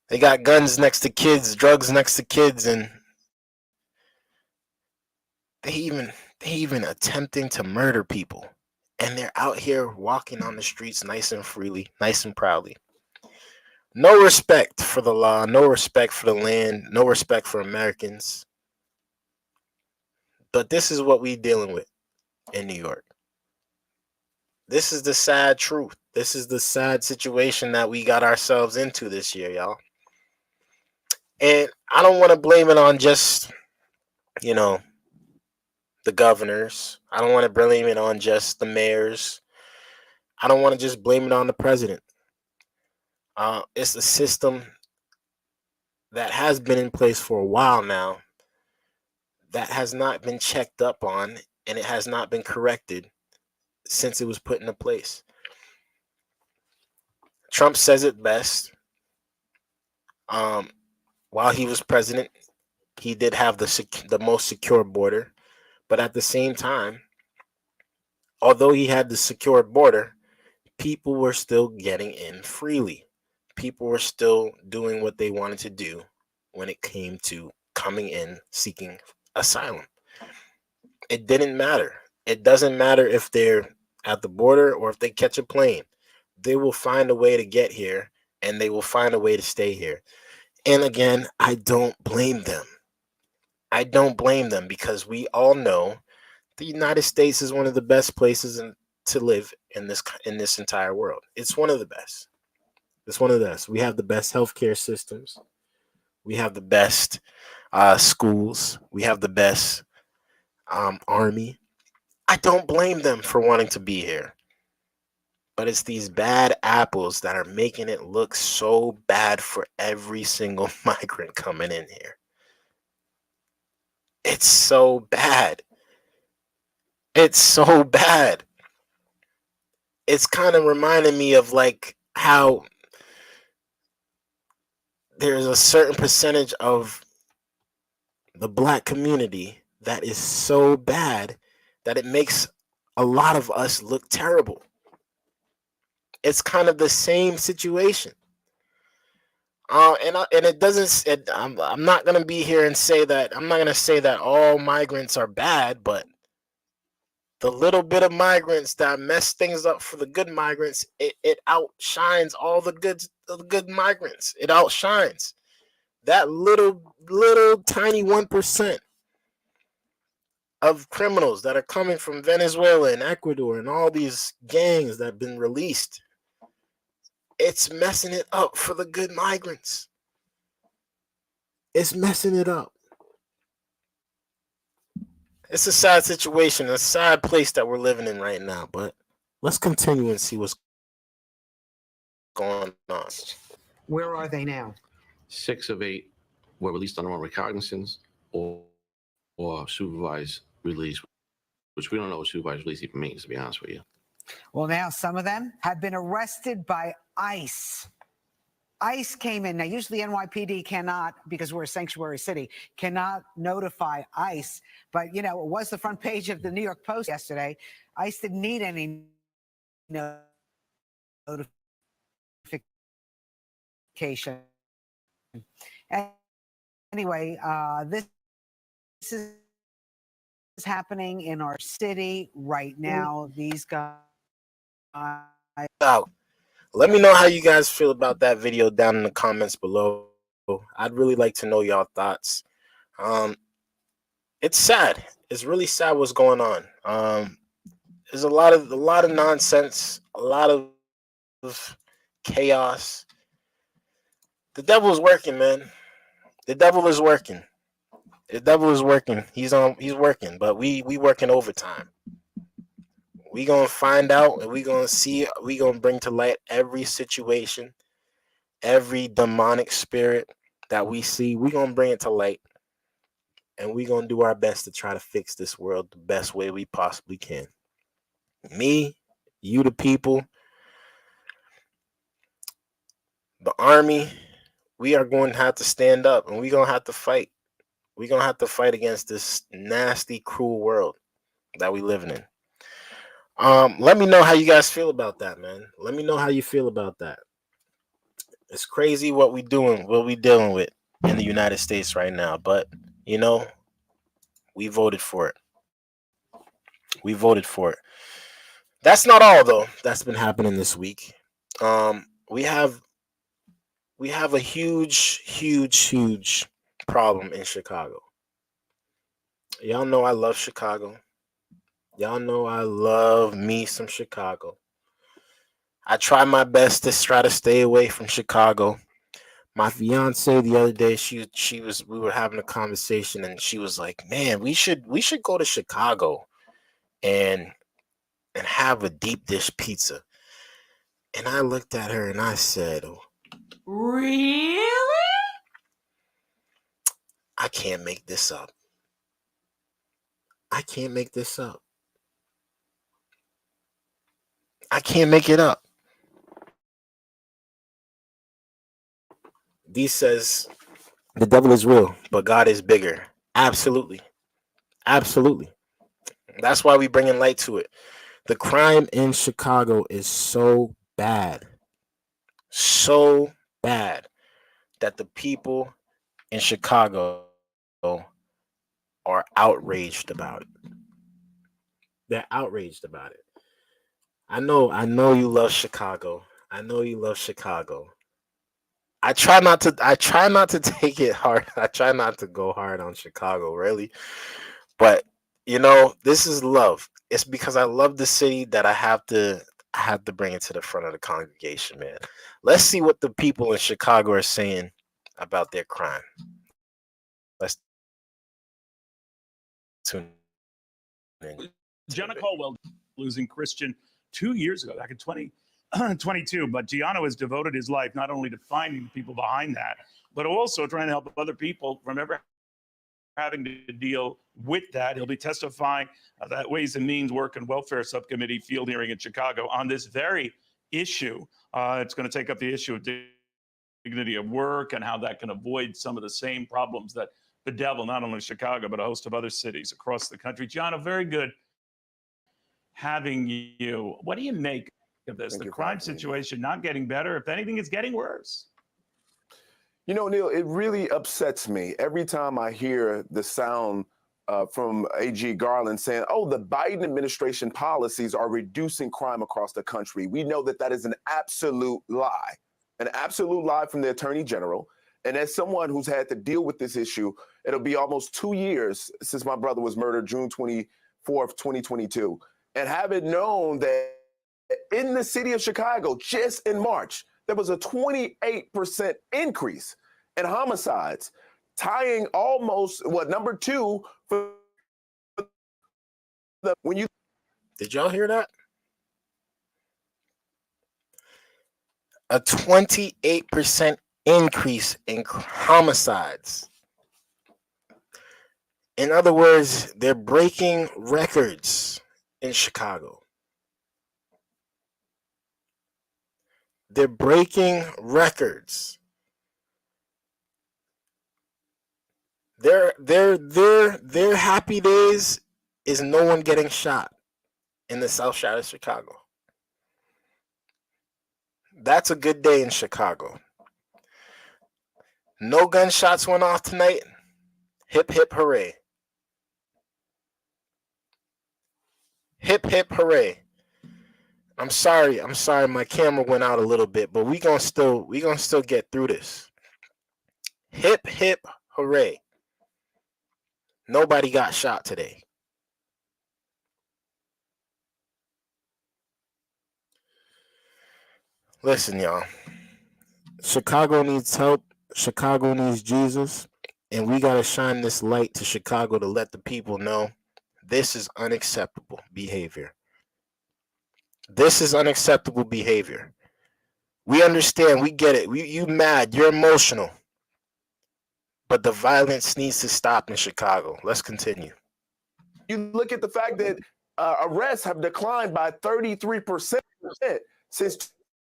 They got guns next to kids, drugs next to kids, and they even attempting to murder people. And they're out here walking on the streets nice and freely, nice and proudly. No respect for the law, no respect for the land, no respect for Americans. But this is what we're dealing with in New York. This is the sad truth. This is the sad situation that we got ourselves into this year, y'all. And I don't want to blame it on just, the governors. I don't want to blame it on just the mayors. I don't want to just blame it on the president. It's a system that has been in place for a while now that has not been checked up on, and it has not been corrected since it was put into place. Trump says it best. While he was president, he did have the most secure border, but at the same time, although he had the secure border, people were still getting in freely. People were still doing what they wanted to do when it came to coming in seeking asylum. It didn't matter. It doesn't matter if they're at the border or if they catch a plane. They will find a way to get here, and they will find a way to stay here. And again, I don't blame them. I don't blame them, because we all know the United States is one of the best places to live in this entire world. It's one of the best. It's one of the best. We have the best healthcare systems. We have the best schools. We have the best army. I don't blame them for wanting to be here. But it's these bad apples that are making it look so bad for every single migrant coming in here. It's so bad. It's so bad. It's kind of reminding me of like how there's a certain percentage of the black community that is so bad that it makes a lot of us look terrible. It's kind of the same situation. And it doesn't. I'm not gonna be here and say that. I'm not gonna say that all migrants are bad, but the little bit of migrants that mess things up for the good migrants, it outshines all the good migrants. It outshines that little tiny 1% of criminals that are coming from Venezuela and Ecuador and all these gangs that have been released. It's messing it up for the good migrants. It's messing it up. It's a sad situation, a sad place that we're living in right now, but let's continue and see what's going on. Where are they now? 6 of 8 were released on their own recognizance or supervised release, which we don't know what supervised release even means, to be honest with you. Well, now some of them have been arrested by ICE. ICE came in. Now, usually NYPD cannot, because we're a sanctuary city, cannot notify ICE. But, it was the front page of the New York Post yesterday. ICE didn't need any notification. Anyway, this is happening in our city right now. These guys. Let me know how you guys feel about that video down in the comments below. I'd really like to know y'all thoughts. It's sad. It's really sad what's going on. There's a lot of nonsense, a lot of chaos. The devil is working, man. The devil is working. The devil is working. He's working, but we working overtime. We gonna find out, and we gonna see. We gonna bring to light every situation, every demonic spirit that we see. We gonna bring it to light, and we gonna do our best to try to fix this world the best way we possibly can. Me, you, the people, the army. We are going to have to stand up, and we gonna have to fight. We gonna have to fight against this nasty, cruel world that we living in. Let me know how you guys feel about that, man. Let me know how you feel about that. It's crazy what we dealing with in the United States right now, but you know, we voted for it. We voted for it. That's not all though. That's been happening this week. We have a huge problem in Chicago. Y'all know I love Chicago. Y'all know I love me some Chicago. I try my best to try to stay away from Chicago. My fiance the other day, we were having a conversation, and she was like, "Man, we should go to Chicago and have a deep dish pizza." And I looked at her and I said, "Really? I can't make this up. I can't make this up. I can't make it up." Dee says, "The devil is real, but God is bigger." Absolutely. Absolutely. That's why we bringing light to it. The crime in Chicago is so bad that the people in Chicago are outraged about it. They're outraged about it. I know you love Chicago. I know you love Chicago. I try not to take it hard. I try not to go hard on Chicago, really. But you know, this is love. It's because I love the city that I have to bring it to the front of the congregation, man. Let's see what the people in Chicago are saying about their crime. Let's tune in. Jenna Colwell losing Christian 2 years ago, back in 2022. But Giano has devoted his life not only to finding the people behind that, but also trying to help other people from ever having to deal with that. He'll be testifying at that Ways and Means Work and Welfare Subcommittee field hearing in Chicago on this very issue. It's going to take up the issue of dignity of work and how that can avoid some of the same problems that bedevil not only Chicago, but a host of other cities across the country. Giano, very good having you. What do you make of this? The crime situation not getting better. If anything, it's getting worse. You know, Neil, it really upsets me every time I hear the sound from AG Garland saying, oh, the Biden administration policies are reducing crime across the country. We know that that is an absolute lie from the Attorney General. And as someone who's had to deal with this issue, it'll be almost 2 years since my brother was murdered, June 24th, 2022. And having known that in the city of Chicago, just in March, there was a 28% increase in homicides, tying almost number two for when you. Did y'all hear that? A 28% increase in homicides. In other words, they're breaking records in Chicago. They're breaking records. Their happy days is no one getting shot in the South Side of Chicago. That's a good day in Chicago. No gunshots went off tonight. Hip, hip, hooray. Hip, hip, hooray. I'm sorry. My camera went out a little bit, but we gonna still get through this. Hip, hip, hooray. Nobody got shot today. Listen, y'all. Chicago needs help. Chicago needs Jesus. And we got to shine this light to Chicago to let the people know this is unacceptable behavior. This is unacceptable behavior. We understand. We get it. You mad. You're emotional. But the violence needs to stop in Chicago. Let's continue. You look at the fact that arrests have declined by 33% since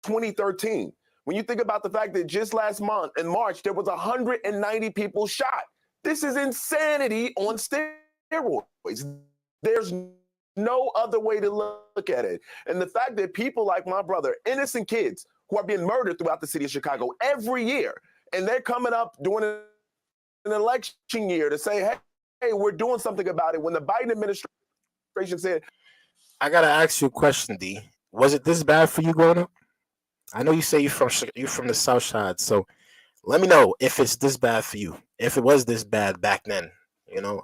2013. When you think about the fact that just last month in March, there was 190 people shot. This is insanity on steroids. There's no other way to look at it. And the fact that people like my brother, innocent kids who are being murdered throughout the city of Chicago every year, and they're coming up during an election year to say, hey, we're doing something about it. When the Biden administration said, I gotta ask you a question, D. Was it this bad for you growing up? I know you say you're from the South Side, so let me know if it's this bad for you. If it was this bad back then,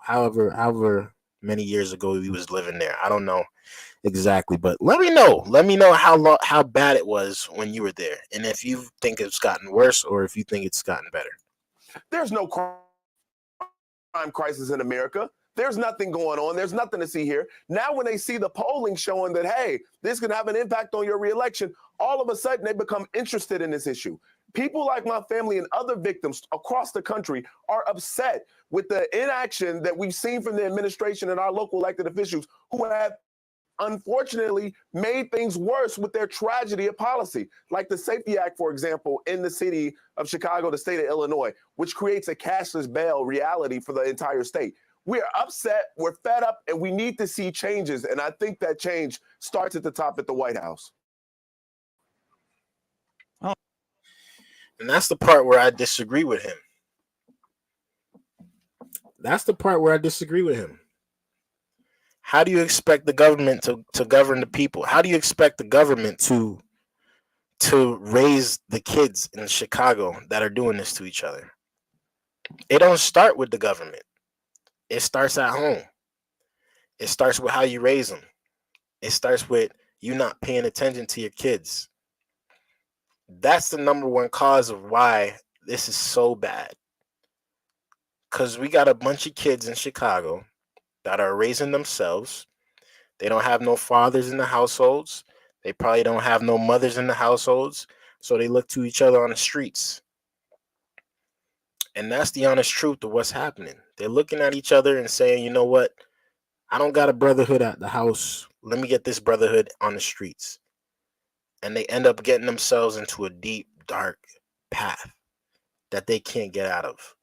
however many years ago we was living there. I don't know exactly, but let me know. Let me know how bad it was when you were there, and if you think it's gotten worse or if you think it's gotten better. There's no crime crisis in America. There's nothing going on. There's nothing to see here. Now, when they see the polling showing that, hey, this can have an impact on your reelection, all of a sudden they become interested in this issue. People like my family and other victims across the country are upset with the inaction that we've seen from the administration and our local elected officials who have unfortunately made things worse with their tragedy of policy, like the Safety Act, for example, in the city of Chicago, the state of Illinois, which creates a cashless bail reality for the entire state. We are upset, we're fed up, and we need to see changes. And I think that change starts at the top at the White House. And that's the part where I disagree with him. That's the part where I disagree with him. How do you expect the government to govern the people? How do you expect the government to raise the kids in Chicago that are doing this to each other? It don't start with the government. It starts at home. It starts with how you raise them. It starts with you not paying attention to your kids. That's the number one cause of why this is so bad. Because we got a bunch of kids in Chicago that are raising themselves. They don't have no fathers in the households. They probably don't have no mothers in the households. So they look to each other on the streets. And that's the honest truth of what's happening. They're looking at each other and saying, you know what? I don't got a brotherhood at the house. Let me get this brotherhood on the streets. And they end up getting themselves into a deep, dark path that they can't get out of.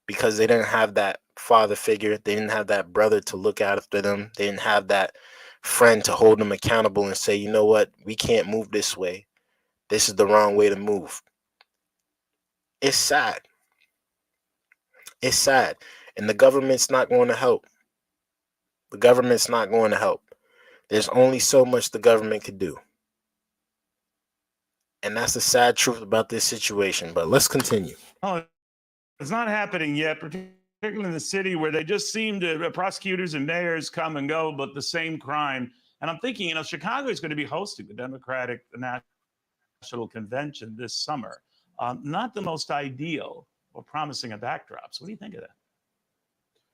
Because they didn't have that father figure. They didn't have that brother to look after them. They didn't have that friend to hold them accountable and say, you know what? We can't move this way. This is the wrong way to move. It's sad. It's sad. And the government's not going to help. The government's not going to help. There's only so much the government could do. And that's the sad truth about this situation. But let's continue. Oh, it's not happening yet, particularly in the city where they just seem to, prosecutors and mayors come and go, but the same crime. And I'm thinking, Chicago is going to be hosting the Democratic National Convention this summer. Not the most ideal or promising of backdrops. What do you think of that?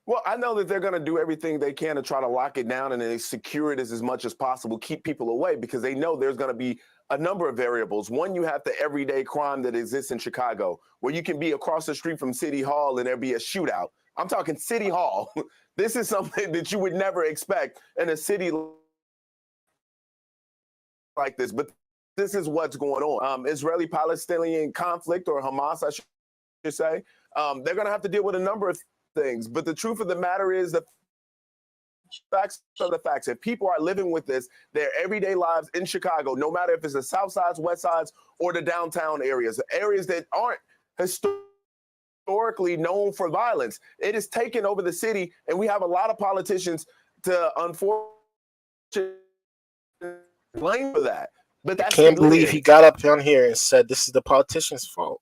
Well, I know that they're going to do everything they can to try to lock it down and they secure it as much as possible, keep people away, because they know there's going to be a number of variables. One, you have the everyday crime that exists in Chicago, where you can be across the street from City Hall and there be a shootout. I'm talking City Hall. This is something that you would never expect in a city like this, but this is what's going on. Israeli-Palestinian conflict, or Hamas, I should say. They're going to have to deal with a number of things, but the truth of the matter is the facts are the facts. If people are living with this, their everyday lives in Chicago, no matter if it's the South Sides, West Sides, or the downtown areas that aren't historically known for violence, it is taken over the city, and we have a lot of politicians to unfortunately blame for that. But that's I can't believe he got up on here and said this is the politician's fault.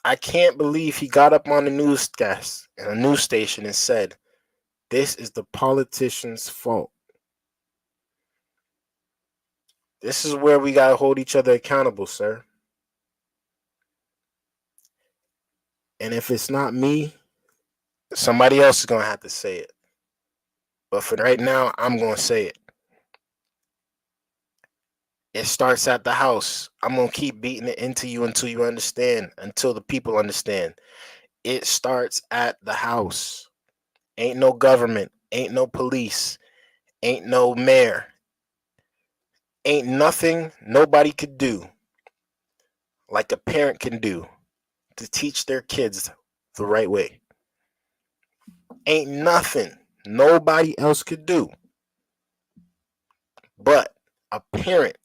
I can't believe he got up on the newscast and a news station and said, this is the politician's fault. This is where we got to hold each other accountable, sir. And if it's not me, somebody else is going to have to say it. But for right now, I'm going to say it. It starts at the house. I'm going to keep beating it into you until you understand, until the people understand. It starts at the house. Ain't no government, ain't no police, ain't no mayor, ain't nothing nobody could do like a parent can do to teach their kids the right way. Ain't nothing nobody else could do but a parent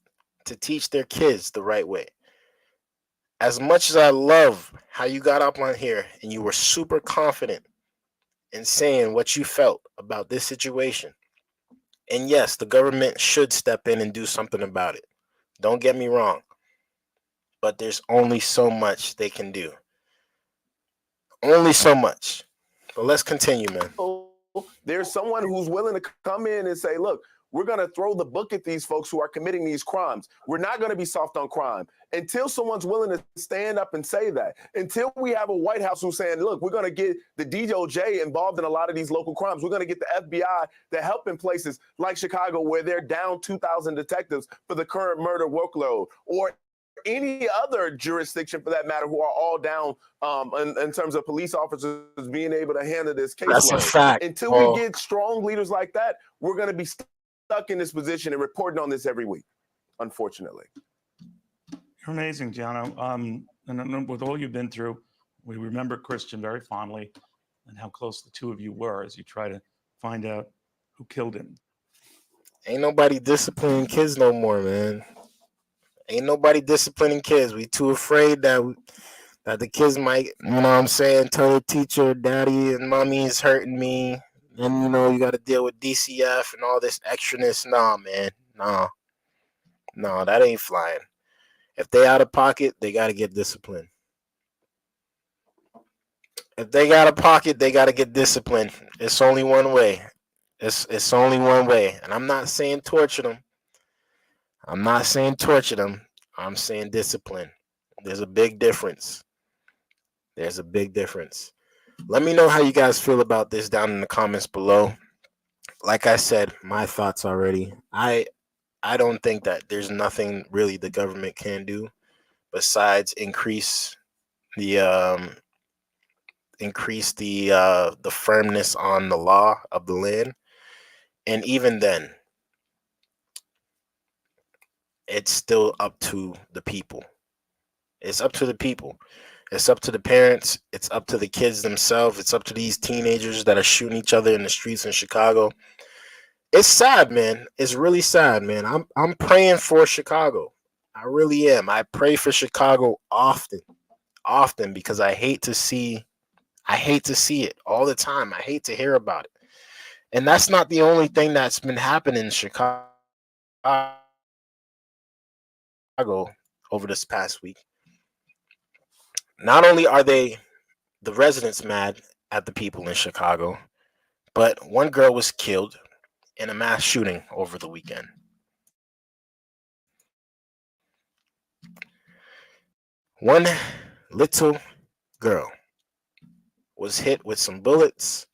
to teach their kids the right way. As much as I love how you got up on here and you were super confident in saying what you felt about this situation, and yes, the government should step in and do something about it. Don't get me wrong, but there's only so much they can do. Only so much. But let's continue, man. There's someone who's willing to come in and say, look, we're going to throw the book at these folks who are committing these crimes. We're not going to be soft on crime until someone's willing to stand up and say that. Until we have a White House who's saying, look, we're going to get the DOJ involved in a lot of these local crimes. We're going to get the FBI to help in places like Chicago where they're down 2,000 detectives for the current murder workload, or any other jurisdiction for that matter, who are all down in terms of police officers being able to handle this case. That's a fact. Until we get strong leaders like that, we're going to be stuck in this position and reporting on this every week, unfortunately. You're amazing, Gianno. And with all you've been through, we remember Christian very fondly and how close the two of you were as you try to find out who killed him. Ain't nobody disciplining kids no more, man. Ain't nobody disciplining kids. We too afraid that the kids might, you know what I'm saying, tell the teacher, daddy and mommy is hurting me. And, you know, you got to deal with DCF and all this extraness. Nah, man. Nah. No, that ain't flying. If they out of pocket, they got to get disciplined. If they got a pocket, they got to get disciplined. It's only one way. It's only one way. And I'm not saying torture them. I'm not saying torture them. I'm saying discipline. There's a big difference. There's a big difference. Let me know how you guys feel about this down in the comments below. Like I said, my thoughts already. I don't think that there's nothing really the government can do besides increase the firmness on the law of the land. And even then, it's still up to the people. It's up to the people. It's up to the parents. It's up to the kids themselves. It's up to these teenagers that are shooting each other in the streets in Chicago. It's sad, man. It's really sad, man. I'm praying for Chicago. I really am. I pray for Chicago often, because I hate to see it all the time. I hate to hear about it. And that's not the only thing that's been happening in Chicago over this past week. Not only are the residents mad at the people in Chicago, but one girl was killed in a mass shooting over the weekend. One little girl was hit with some bullets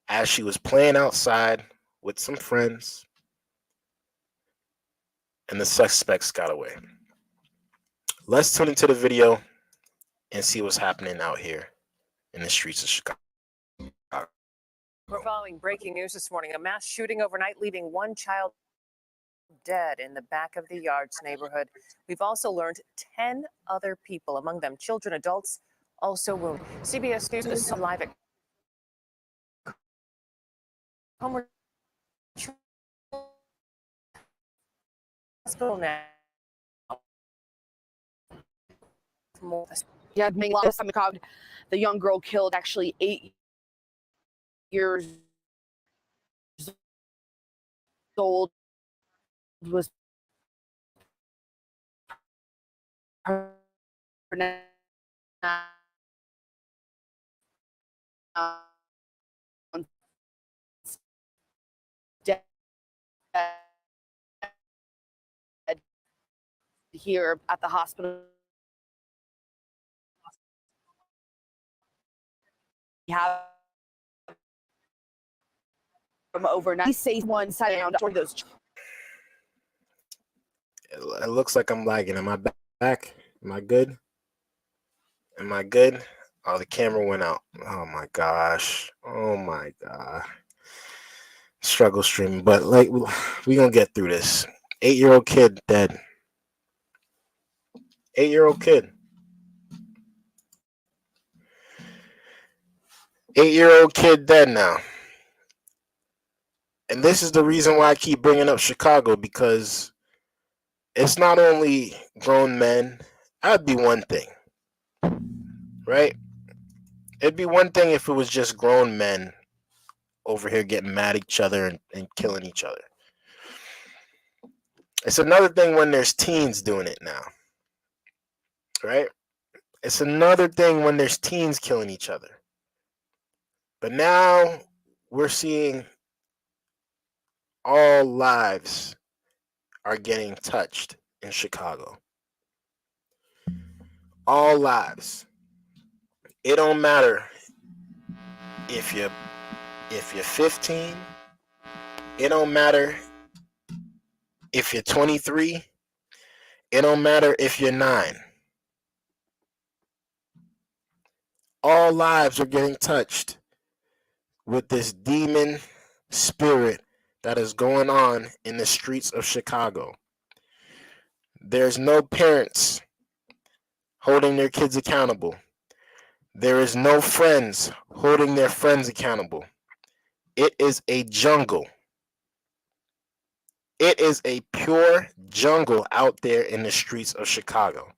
as she was playing outside with some friends, and the suspects got away. Let's tune into the video and see what's happening out here in the streets of Chicago. We're following breaking news this morning. A mass shooting overnight, leaving one child dead in the back of the Yards neighborhood. We've also learned 10 other people, among them children, adults, also wounded. CBS News is live at hospital now. Yeah, last time the young girl killed, actually 8 years old, was dead here at the hospital. We have overnight. He says one side down for those. It looks like I'm lagging. Am I back? Am I good? Am I good? Oh, the camera went out. Oh my gosh. Oh my god. Struggle streaming, but like we gonna get through this. 8-year-old kid dead. 8-year-old kid. 8-year-old kid dead now. And this is the reason why I keep bringing up Chicago, because it's not only grown men. That'd be one thing, right? It'd be one thing if it was just grown men over here getting mad at each other and killing each other. It's another thing when there's teens doing it now, right? It's another thing when there's teens killing each other. But now we're seeing all lives are getting touched in Chicago. All lives. It don't matter if you're 15. It don't matter if you're 23. It don't matter if you're 9. All lives are getting touched with this demon spirit that is going on in the streets of Chicago. There's no parents holding their kids accountable. There is no friends holding their friends accountable. It is a jungle. It is a pure jungle out there in the streets of Chicago.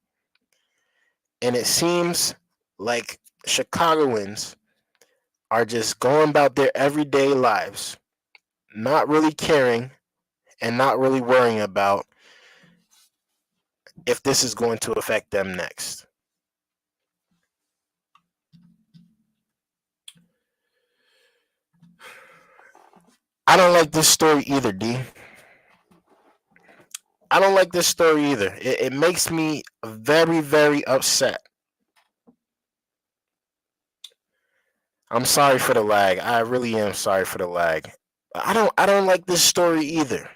And it seems like Chicagoans are just going about their everyday lives, not really caring and not really worrying about if this is going to affect them next. I don't like this story either, D. I don't like this story either. It makes me very, very upset. I'm sorry for the lag. I really am sorry for the lag. I don't like this story either.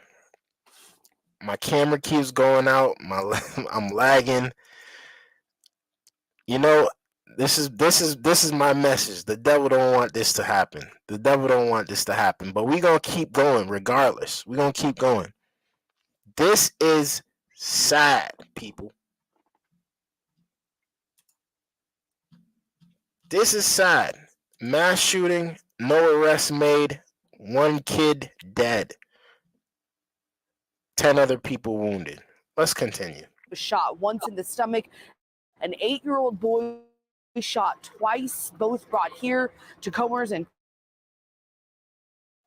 My camera keeps going out. I'm lagging. You know, this is my message. The devil don't want this to happen. The devil don't want this to happen. But we're gonna keep going regardless. We're gonna keep going. This is sad, people. This is sad. Mass shooting, no arrests made, 1 kid dead, 10 other people wounded. Let's continue. Was shot once in the stomach. An 8-year-old boy shot twice, both brought here to comas in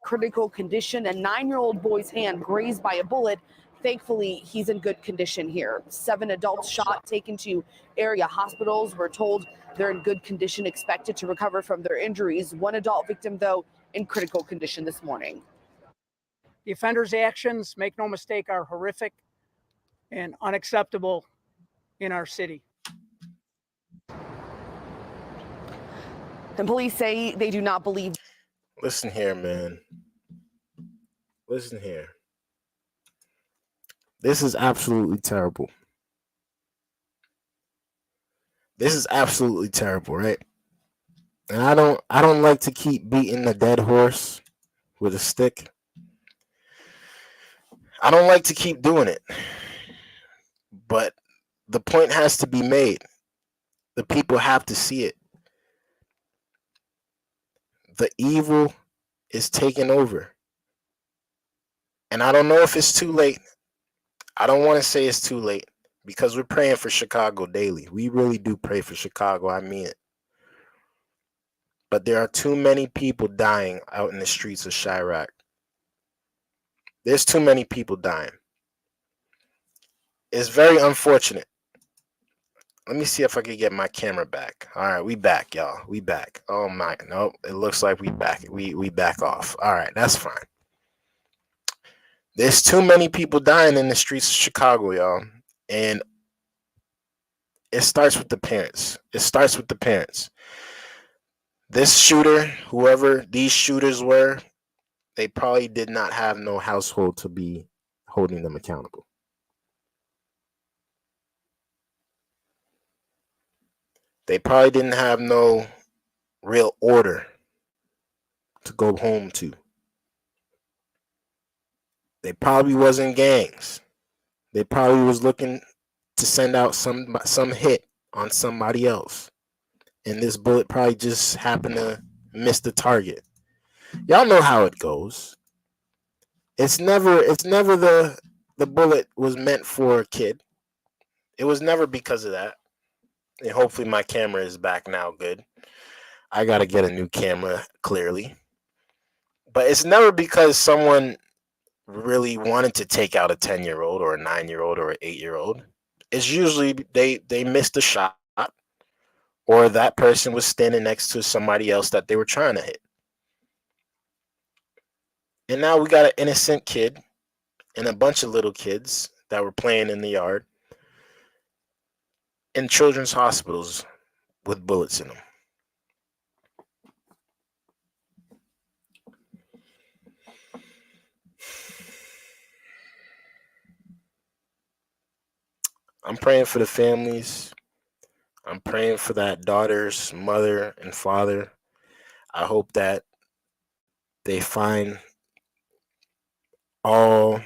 critical condition. A 9-year-old boy's hand grazed by a bullet. Thankfully, he's in good condition here. 7 adults shot, taken to area hospitals. We're told they're in good condition, expected to recover from their injuries. 1 adult victim, though, in critical condition this morning. The offender's actions, make no mistake, are horrific and unacceptable in our city. And police say they do not believe. Listen here, man. Listen here. This is absolutely terrible. This is absolutely terrible, right? And I don't like to keep beating the dead horse with a stick. I don't like to keep doing it. But the point has to be made. The people have to see it. The evil is taking over. And I don't know if it's too late. I don't want to say it's too late because we're praying for Chicago daily. We really do pray for Chicago. I mean it. But there are too many people dying out in the streets of Chirac. There's too many people dying. It's very unfortunate. Let me see if I can get my camera back. All right, we back, y'all. We back. Oh my, nope. It looks like we back. We back off. All right, that's fine. There's too many people dying in the streets of Chicago, y'all. And it starts with the parents. It starts with the parents. This shooter, whoever these shooters were, they probably did not have no household to be holding them accountable. They probably didn't have no real order to go home to. They probably wasn't gangs. They probably was looking to send out some hit on somebody else. And this bullet probably just happened to miss the target. Y'all know how it goes. It's never the bullet was meant for a kid. It was never because of that. And hopefully my camera is back now good. I got to get a new camera clearly. But it's never because someone really wanted to take out a 10-year-old or a 9-year-old or an 8-year-old. It's usually they missed a shot, or that person was standing next to somebody else that they were trying to hit. And now we got an innocent kid and a bunch of little kids that were playing in the yard in children's hospitals with bullets in them. I'm praying for the families. I'm praying for that daughter's mother and father. I hope that they find all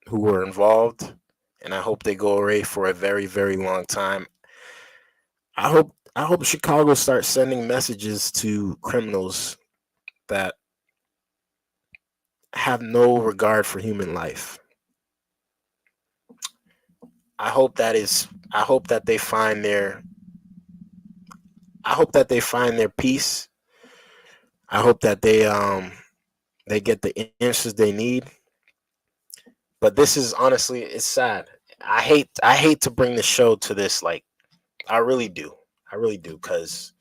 who were involved, and I hope they go away for a very, very long time. I hope Chicago starts sending messages to criminals that have no regard for human life. I hope that they find their peace. I hope that they get the answers they need. But this is honestly, it's sad. I hate to bring the show to this, like, I really do. I really do, because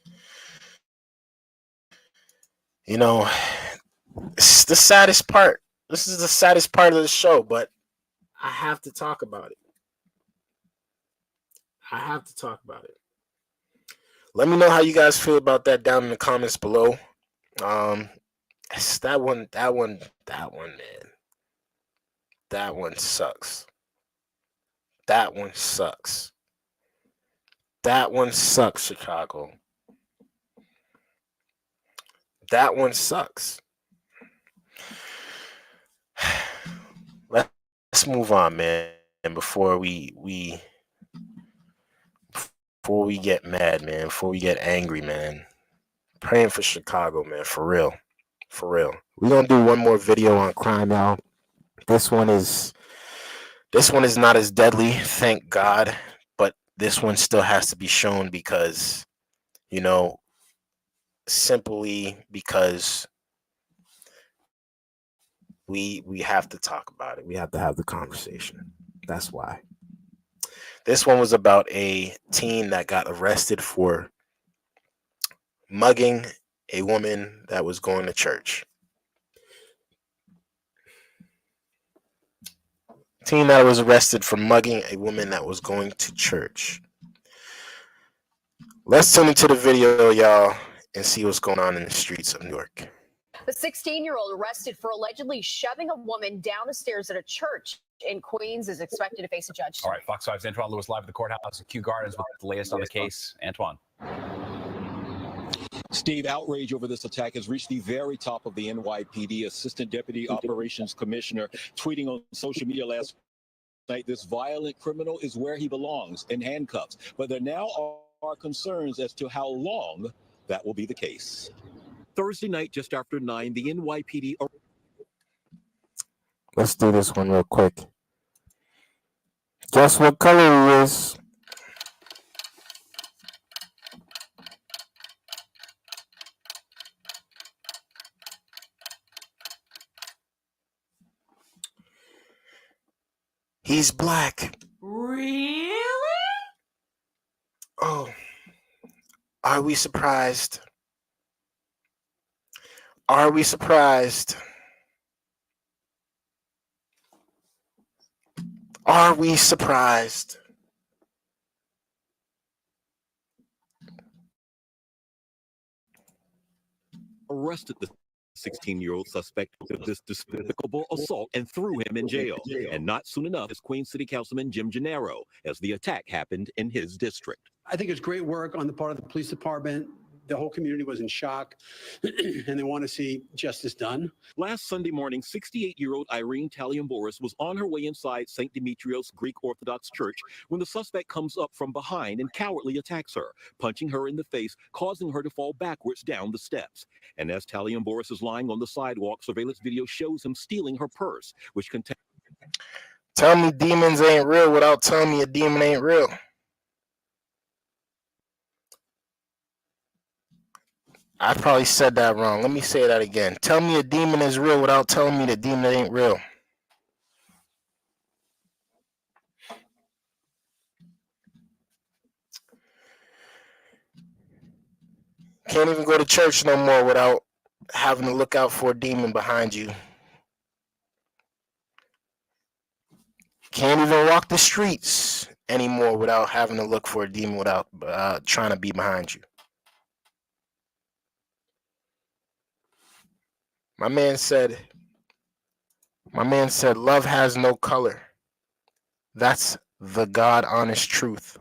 you know, it's the saddest part. This is the saddest part of the show, but I have to talk about it. I have to talk about it. Let me know how you guys feel about that down in the comments below. That one, man. That one sucks. That one sucks. That one sucks, Chicago. That one sucks. Let's move on, man. And before we get mad, man, before we get angry, man, praying for Chicago, man, for real. For real. We're gonna do one more video on crime now. This one is not as deadly, thank God, but this one still has to be shown because, you know, simply because we have to talk about it. We have to have the conversation. That's why. This one was about a teen that got arrested for mugging a woman that was going to church. Teen that was arrested for mugging a woman that was going to church. Let's tune into the video, y'all, and see what's going on in the streets of New York. The 16-year-old arrested for allegedly shoving a woman down the stairs at a church in Queens is expected to face a judge. All right, Fox 5's Antoine Lewis live at the courthouse at Kew Gardens with the latest on the case. Antoine. Steve, outrage over this attack has reached the very top of the NYPD. Assistant Deputy Operations Commissioner tweeting on social media last night, this violent criminal is where he belongs, in handcuffs. But there now are concerns as to how long that will be the case. Thursday night, just after 9, the NYPD... Let's do this one real quick. Guess what color he is? He's black. Really? Oh, are we surprised? Are we surprised? Are we surprised? Arrested this 16-year-old suspected of this despicable assault and threw him in jail. And not soon enough is Queens City Councilman Jim Gennaro, as the attack happened in his district. I think it's great work on the part of the police department. The whole community was in shock, and they want to see justice done. Last Sunday morning, 68-year-old Irene Taliamboris was on her way inside St. Demetrios Greek Orthodox Church when the suspect comes up from behind and cowardly attacks her, punching her in the face, causing her to fall backwards down the steps. And as Taliamboris is lying on the sidewalk, surveillance video shows him stealing her purse, which contains... Tell me demons ain't real without telling me a demon ain't real. I probably said that wrong. Let me say that again. Tell me a demon is real without telling me the demon ain't real. Can't even go to church no more without having to look out for a demon behind you. Can't even walk the streets anymore without having to look for a demon without trying to be behind you. My man said, love has no color. That's the God honest truth.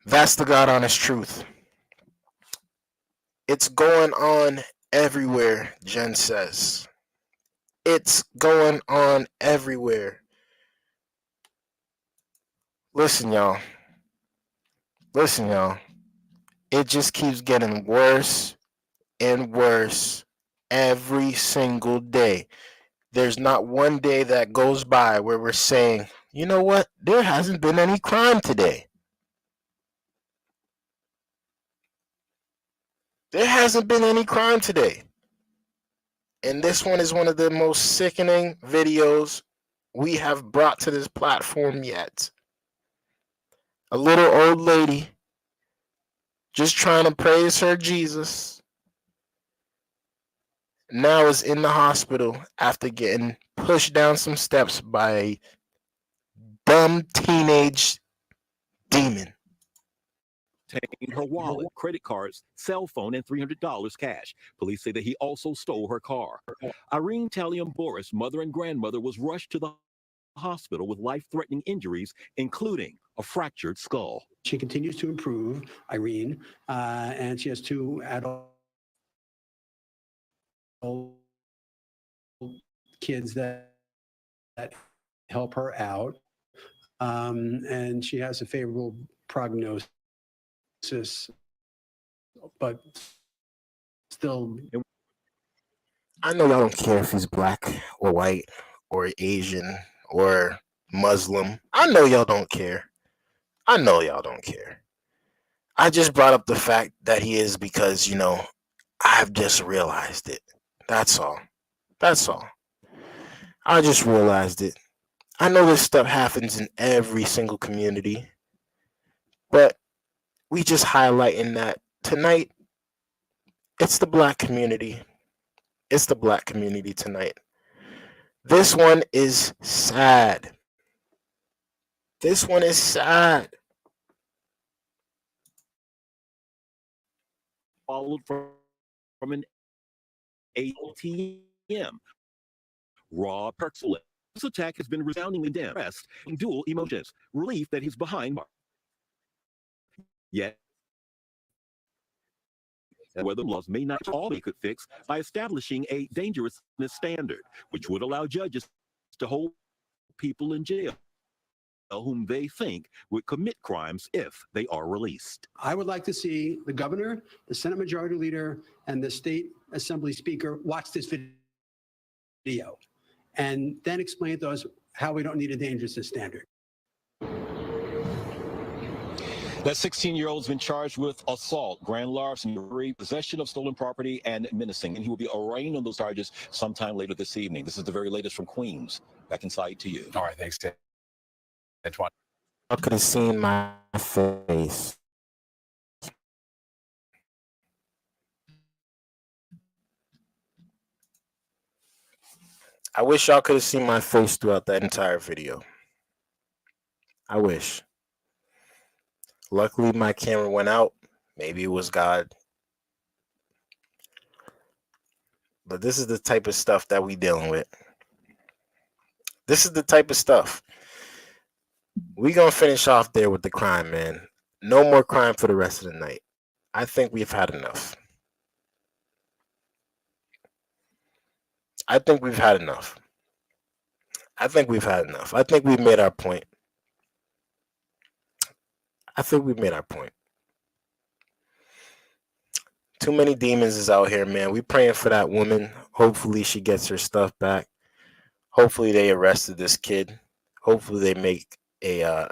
That's the God honest truth. It's going on everywhere, Jen says. It's going on everywhere. Listen, y'all. It just keeps getting worse and worse every single day. There's not one day that goes by where we're saying, you know what, there hasn't been any crime today. There hasn't been any crime today. And this one is one of the most sickening videos we have brought to this platform yet. A little old lady just trying to praise her Jesus now is in the hospital after getting pushed down some steps by a dumb teenage demon. Her wallet, credit cards, cell phone, and $300 cash. Police say that he also stole her car. Irene Taliamboris, mother and grandmother, was rushed to the hospital with life-threatening injuries, including a fractured skull. She continues to improve, Irene, and she has 2 adult kids that help her out, and she has a favorable prognosis, but still. I know y'all don't care if he's black or white or Asian or Muslim. I know y'all don't care. I just brought up the fact that he is because, I've just realized it. That's all. I just realized it. I know this stuff happens in every single community, but we just highlighting that tonight. It's the black community. It's the black community tonight. This one is sad. Followed from an ATM. Raw Perxel. This attack has been resoundingly depressed in dual emotions. Relief that he's behind bars. Yet, whether laws may not all they could fix by establishing a dangerousness standard, which would allow judges to hold people in jail whom they think would commit crimes if they are released. I would like to see the governor, the Senate Majority Leader, and the State Assembly Speaker watch this video and then explain to us how we don't need a dangerousness standard. That 16-year-old's been charged with assault, grand larceny, possession of stolen property, and menacing. And he will be arraigned on those charges sometime later this evening. This is the very latest from Queens. Back inside to you. All right, thanks, Ted. Antoine. I could have seen my face. I wish y'all could have seen my face throughout that entire video. I wish. Luckily, my camera went out. Maybe it was God But this is the type of stuff that we dealing with. This is the type of stuff. We gonna finish off there with the crime, man. No more crime for the rest of the night. I think we've had enough. I think we've had enough. I think we've had enough. I think we've made our point. I think we've made our point. Too many demons is out here, man. We praying for that woman. Hopefully she gets her stuff back. Hopefully they arrested this kid. Hopefully they make a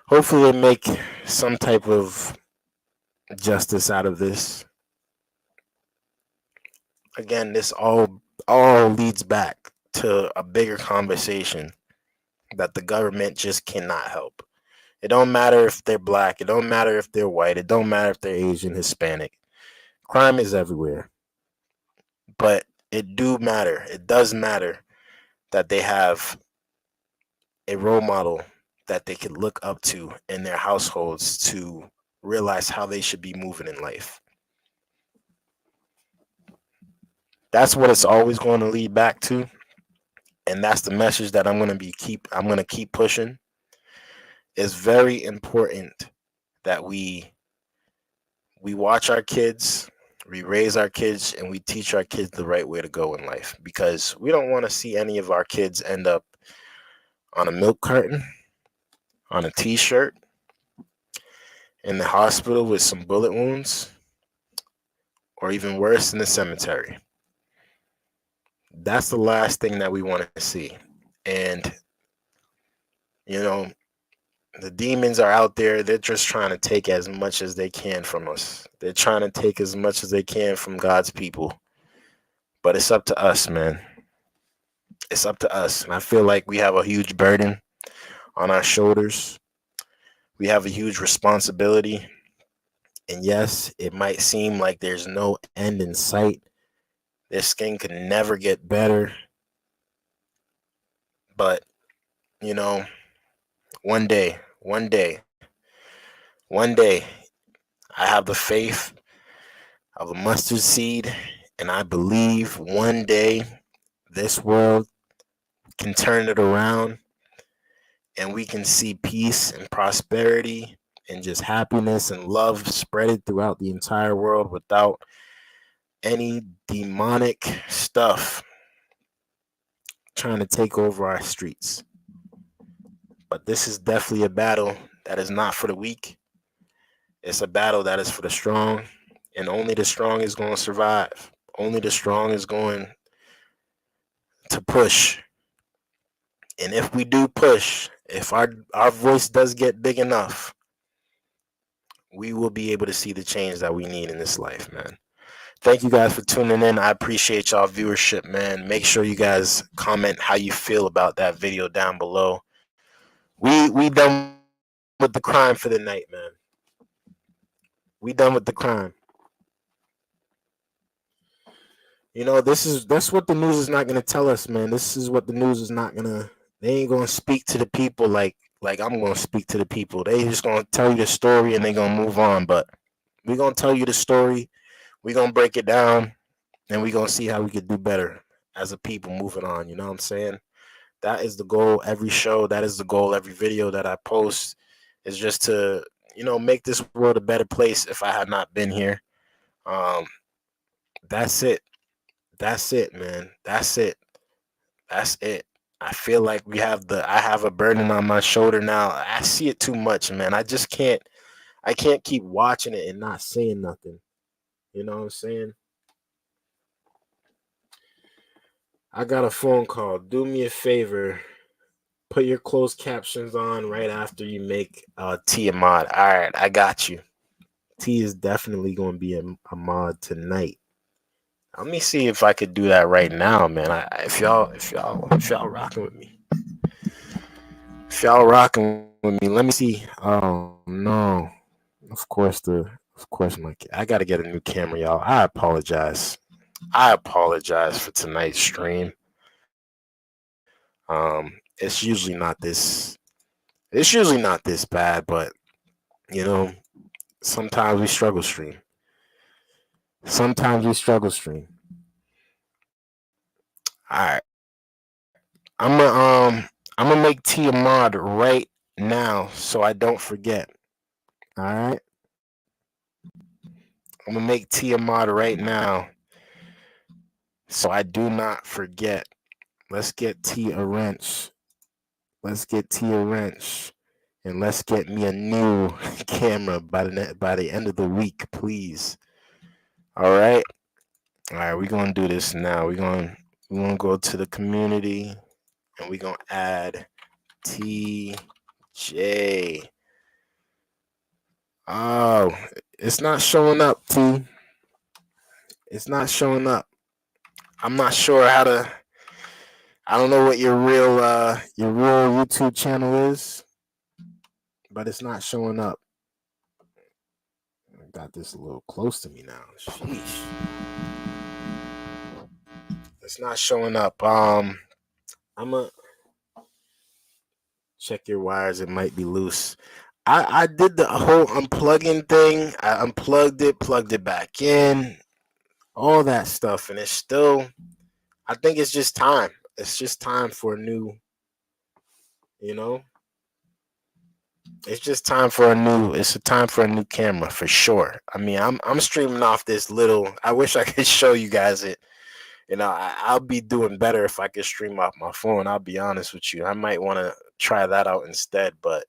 hopefully they make some type of justice out of this. Again, this all leads back to a bigger conversation that the government just cannot help. It don't matter if they're black, it don't matter if they're white, it don't matter if they're Asian, Hispanic. Crime is everywhere. But it does matter that they have a role model that they can look up to in their households to realize how they should be moving in life. That's what it's always going to lead back to. And that's the message that I'm going to keep pushing. It's very important that we watch our kids, we raise our kids, and we teach our kids the right way to go in life, because we don't want to see any of our kids end up on a milk carton, on a t-shirt, in the hospital with some bullet wounds, or even worse, in the cemetery. That's the last thing that we want to see. And, you know, the demons are out there. They're just trying to take as much as they can from us. They're trying to take as much as they can from God's people. But it's up to us, man. It's up to us. And I feel like we have a huge burden on our shoulders. We have a huge responsibility. And yes, it might seem like there's no end in sight. This thing could never get better. But, you know, one day, I have the faith of a mustard seed, and I believe one day this world can turn it around and we can see peace and prosperity and just happiness and love spread throughout the entire world without any demonic stuff trying to take over our streets. But this is definitely a battle that is not for the weak. It's a battle that is for the strong, and only the strong is going to survive. Only the strong is going to push. And if we do push, if our voice does get big enough, we will be able to see the change that we need in this life, man. Thank you guys for tuning in. I appreciate y'all viewership, man. Make sure you guys comment how you feel about that video down below. We done with the crime for the night, man. We done with the crime. You know, that's what the news is not gonna tell us, man. This is what the news is not gonna. They ain't gonna speak to the people like I'm gonna speak to the people. They just gonna tell you the story and they gonna move on. But we gonna tell you the story. We gonna break it down, and we gonna see how we could do better as a people moving on. You know what I'm saying? That is the goal every show. That is the goal every video that I post, is just to, you know, make this world a better place if I had not been here. That's it. That's it, man. That's it. That's it. I feel like I have a burden on my shoulder now. I see it too much, man. I can't keep watching it and not saying nothing. You know what I'm saying? I got a phone call. Do me a favor. Put your closed captions on right after you make T a mod. All right, I got you. T is definitely going to be a mod tonight. Let me see if I could do that right now, man. If y'all rocking with me, let me see. Oh no, of course I gotta get a new camera, y'all. I apologize for tonight's stream. It's usually not this bad, but you know, sometimes we struggle stream. Sometimes we struggle stream. All right. I'm gonna make T a mod right now so I don't forget. All right. I'm gonna make T a mod right now so I do not forget. Let's get T a wrench. Let's get T a wrench. And let's get me a new camera by the end of the week, please. All right. All right, we're gonna do this now. We're gonna go to the community and we're gonna add TJ. Oh, it's not showing up, T. It's not showing up. I'm not sure how to. I don't know what your real YouTube channel is, but it's not showing up. I got this a little close to me now. Sheesh. It's not showing up. I'm gonna check your wires. It might be loose. I did the whole unplugging thing. I unplugged it, plugged it back in, all that stuff, and it's still. I think it's just time. It's just time for a new. You know, it's just time for a new. It's a time for a new camera for sure. I mean, I'm streaming off this little. I wish I could show you guys it. You know, I'll be doing better if I could stream off my phone. I'll be honest with you. I might want to try that out instead, but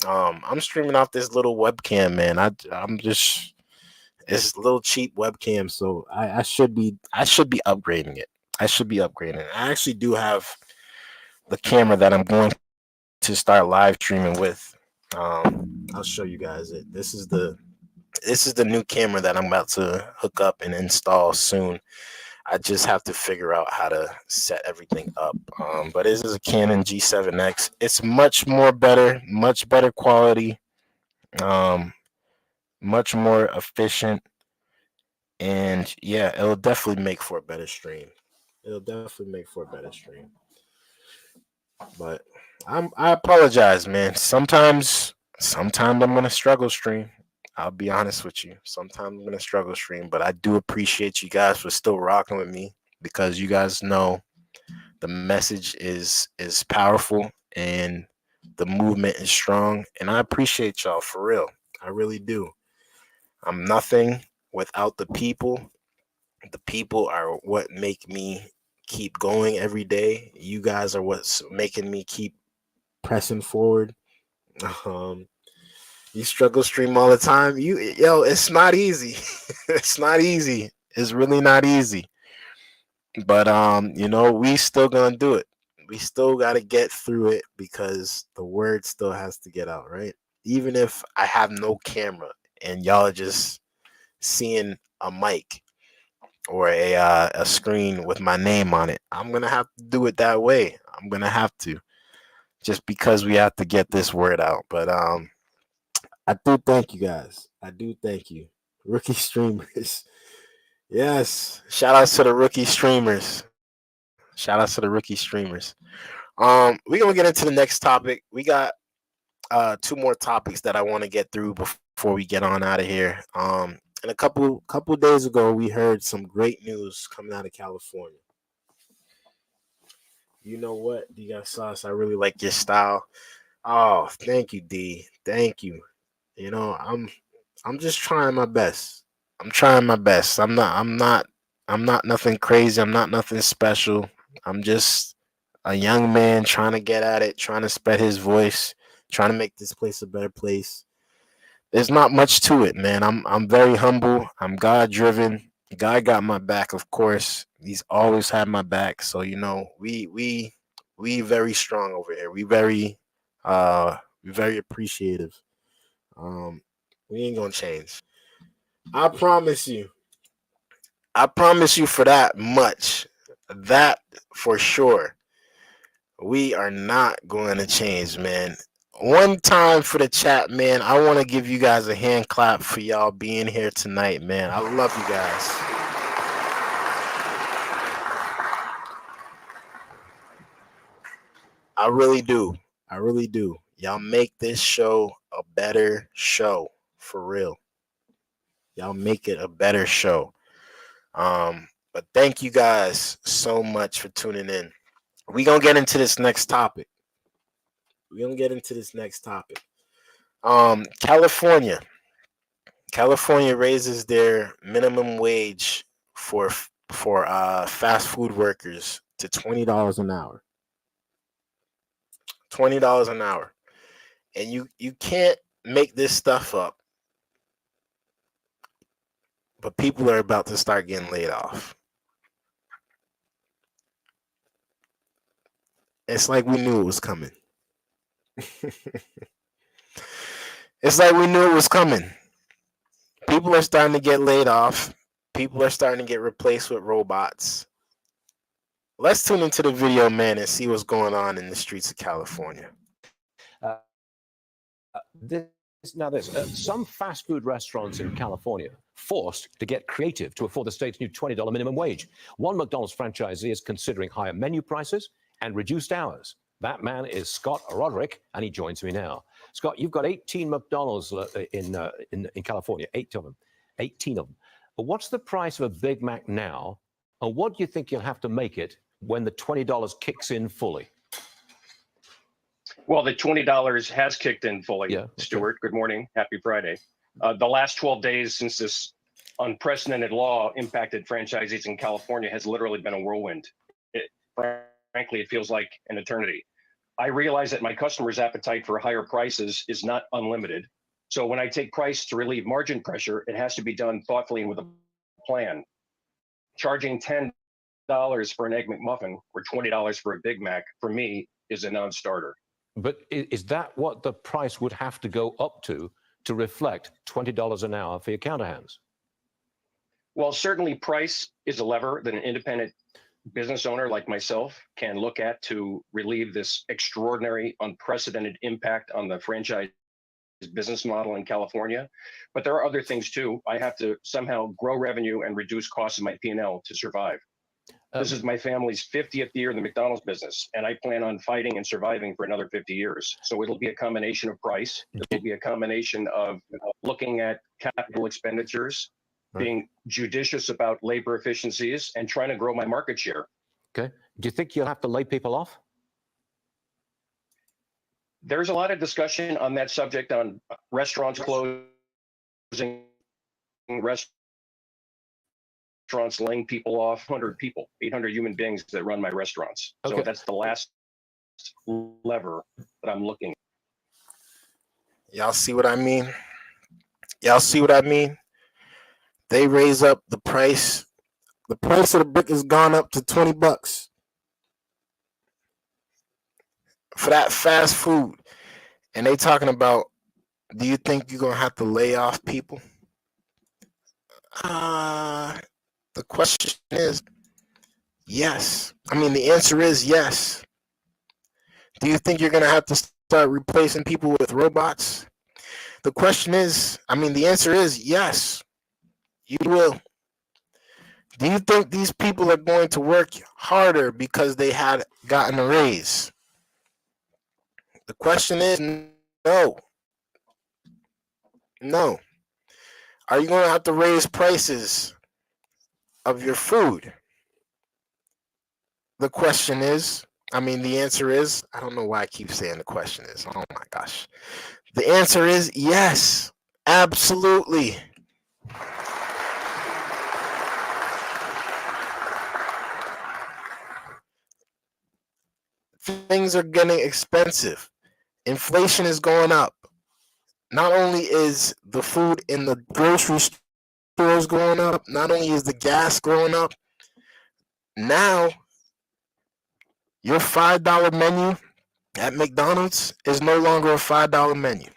I'm streaming off this little webcam, man. I'm just it's a little cheap webcam, so I should be upgrading it. I should be upgrading it. I actually do have the camera that I'm going to start live streaming with. I'll show you guys it. This is the new camera that I'm about to hook up and install soon. I just have to figure out how to set everything up. But this is a Canon G7X. It's much better quality, much more efficient, and yeah, it'll definitely make for a better stream. But I apologize, man. Sometimes I'm gonna struggle stream. I'll be honest with you. Sometimes I'm gonna struggle stream, but I do appreciate you guys for still rocking with me because you guys know the message is powerful and the movement is strong, and I appreciate y'all for real. I really do. I'm nothing without the people. The people are what make me keep going every day. You guys are what's making me keep pressing forward. Um, you struggle stream all the time. It's not easy. It's not easy. It's really not easy. But we still gonna do it. We still gotta get through it because the word still has to get out, right? Even if I have no camera and y'all are just seeing a mic or a screen with my name on it, I'm gonna have to do it that way. I'm gonna have to, just because we have to get this word out. But I do thank you guys. I do thank you, rookie streamers. Yes, shout outs to the rookie streamers. Shout outs to the rookie streamers. We're gonna get into the next topic. We got two more topics that I want to get through before we get on out of here. And a couple days ago, we heard some great news coming out of California. You know what, Dgotsauce, I really like your style. Oh, thank you, D. Thank you. You know, I'm just trying my best. I'm trying my best. I'm not nothing crazy. I'm not nothing special. I'm just a young man trying to get at it, trying to spread his voice, trying to make this place a better place. There's not much to it, man. I'm very humble. I'm God driven. God got my back, of course. He's always had my back. So we very strong over here. We very appreciative. We ain't gonna change. I promise you. I promise you for that much. That for sure. We are not going to change, man. One time for the chat, man. I want to give you guys a hand clap for y'all being here tonight, man. I love you guys. I really do. I really do. Y'all make this show a better show, for real. Y'all make it a better show. But thank you guys so much for tuning in. We're gonna get into this next topic. California raises their minimum wage for fast food workers to $20 an hour. $20 an hour. And you can't make this stuff up. But people are about to start getting laid off. It's like we knew it was coming. It's like we knew it was coming. People are starting to get laid off. People are starting to get replaced with robots. Let's tune into the video, man, and see what's going on in the streets of California. Some fast food restaurants in California forced to get creative to afford the state's new $20 minimum wage. One McDonald's franchisee is considering higher menu prices and reduced hours. That man is Scott Roderick, and he joins me now. Scott, you've got 18 McDonald's in California, 18 of them. But what's the price of a Big Mac now, and what do you think you'll have to make it when the $20 kicks in fully? Well, the $20 has kicked in fully, Stuart. Good morning. Happy Friday. The last 12 days since this unprecedented law impacted franchisees in California has literally been a whirlwind. Frankly, it feels like an eternity. I realize that my customers' appetite for higher prices is not unlimited. So when I take price to relieve margin pressure, it has to be done thoughtfully and with a plan. Charging $10 for an Egg McMuffin or $20 for a Big Mac, for me, is a non-starter. But is that what the price would have to go up to reflect $20 an hour for your counterhands? Well, certainly price is a lever that an independent business owner like myself can look at to relieve this extraordinary, unprecedented impact on the franchise business model in California. But there are other things too. I have to somehow grow revenue and reduce costs in my P&L to survive. This is my family's 50th year in the McDonald's business, and I plan on fighting and surviving for another 50 years. So it'll be a combination of price. It'll be a combination of looking at capital expenditures, being judicious about labor efficiencies, and trying to grow my market share. Okay. Do you think you'll have to lay people off? There's a lot of discussion on that subject on restaurants closing, restaurants laying people off, 100 people, 800 human beings that run my restaurants. Okay. So that's the last lever that I'm looking at. Y'all see what I mean? Y'all see what I mean? They raise up the price. The price of the brick has gone up to $20 for that fast food. And they talking about, do you think you're going to have to lay off people? The question is yes. I mean, the answer is yes. Do you think you're going to have to start replacing people with robots? The question is, I mean, the answer is yes. You will. Do you think these people are going to work harder because they had gotten a raise? The question is no. No. Are you going to have to raise prices of your food? The question is, I mean, the answer is, I don't know why I keep saying the question is. Oh my gosh. The answer is yes. Absolutely. Things are getting expensive. Inflation is going up. Not only is the food in the grocery stores going up, not only is the gas going up, now your $5 menu at McDonald's is no longer a $5 menu.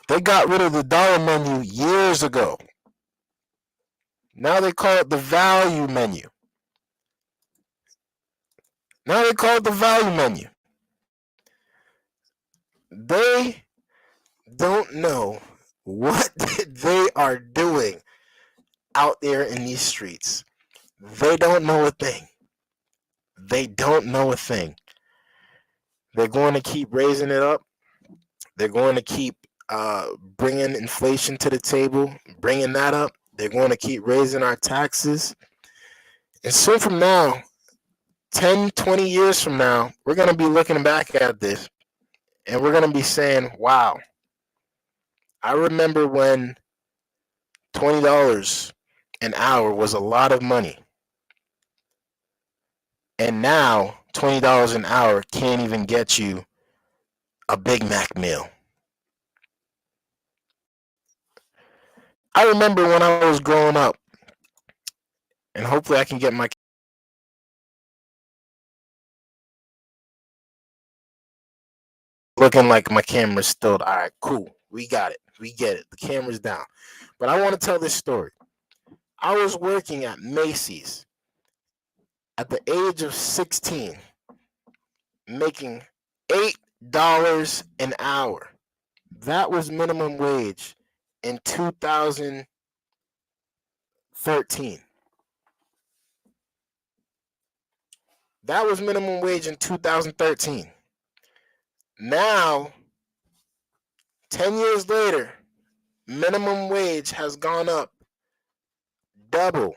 They got rid of the dollar menu years ago. Now they call it the value menu. Now they call it the value menu. They don't know what they are doing out there in these streets. They don't know a thing. They don't know a thing. They're going to keep raising it up. They're going to keep bringing inflation to the table, bringing that up. They're going to keep raising our taxes. And soon from now, 10, 20 years from now, we're going to be looking back at this and we're going to be saying, wow, I remember when $20 an hour was a lot of money. And now $20 an hour can't even get you a Big Mac meal. I remember when I was growing up, and hopefully I can get my looking like my camera's still. All right, cool. We got it. We get it. The camera's down. But I want to tell this story. I was working at Macy's at the age of 16, making $8 an hour. That was minimum wage in 2013. That was minimum wage in 2013. Now, 10 years later, minimum wage has gone up double,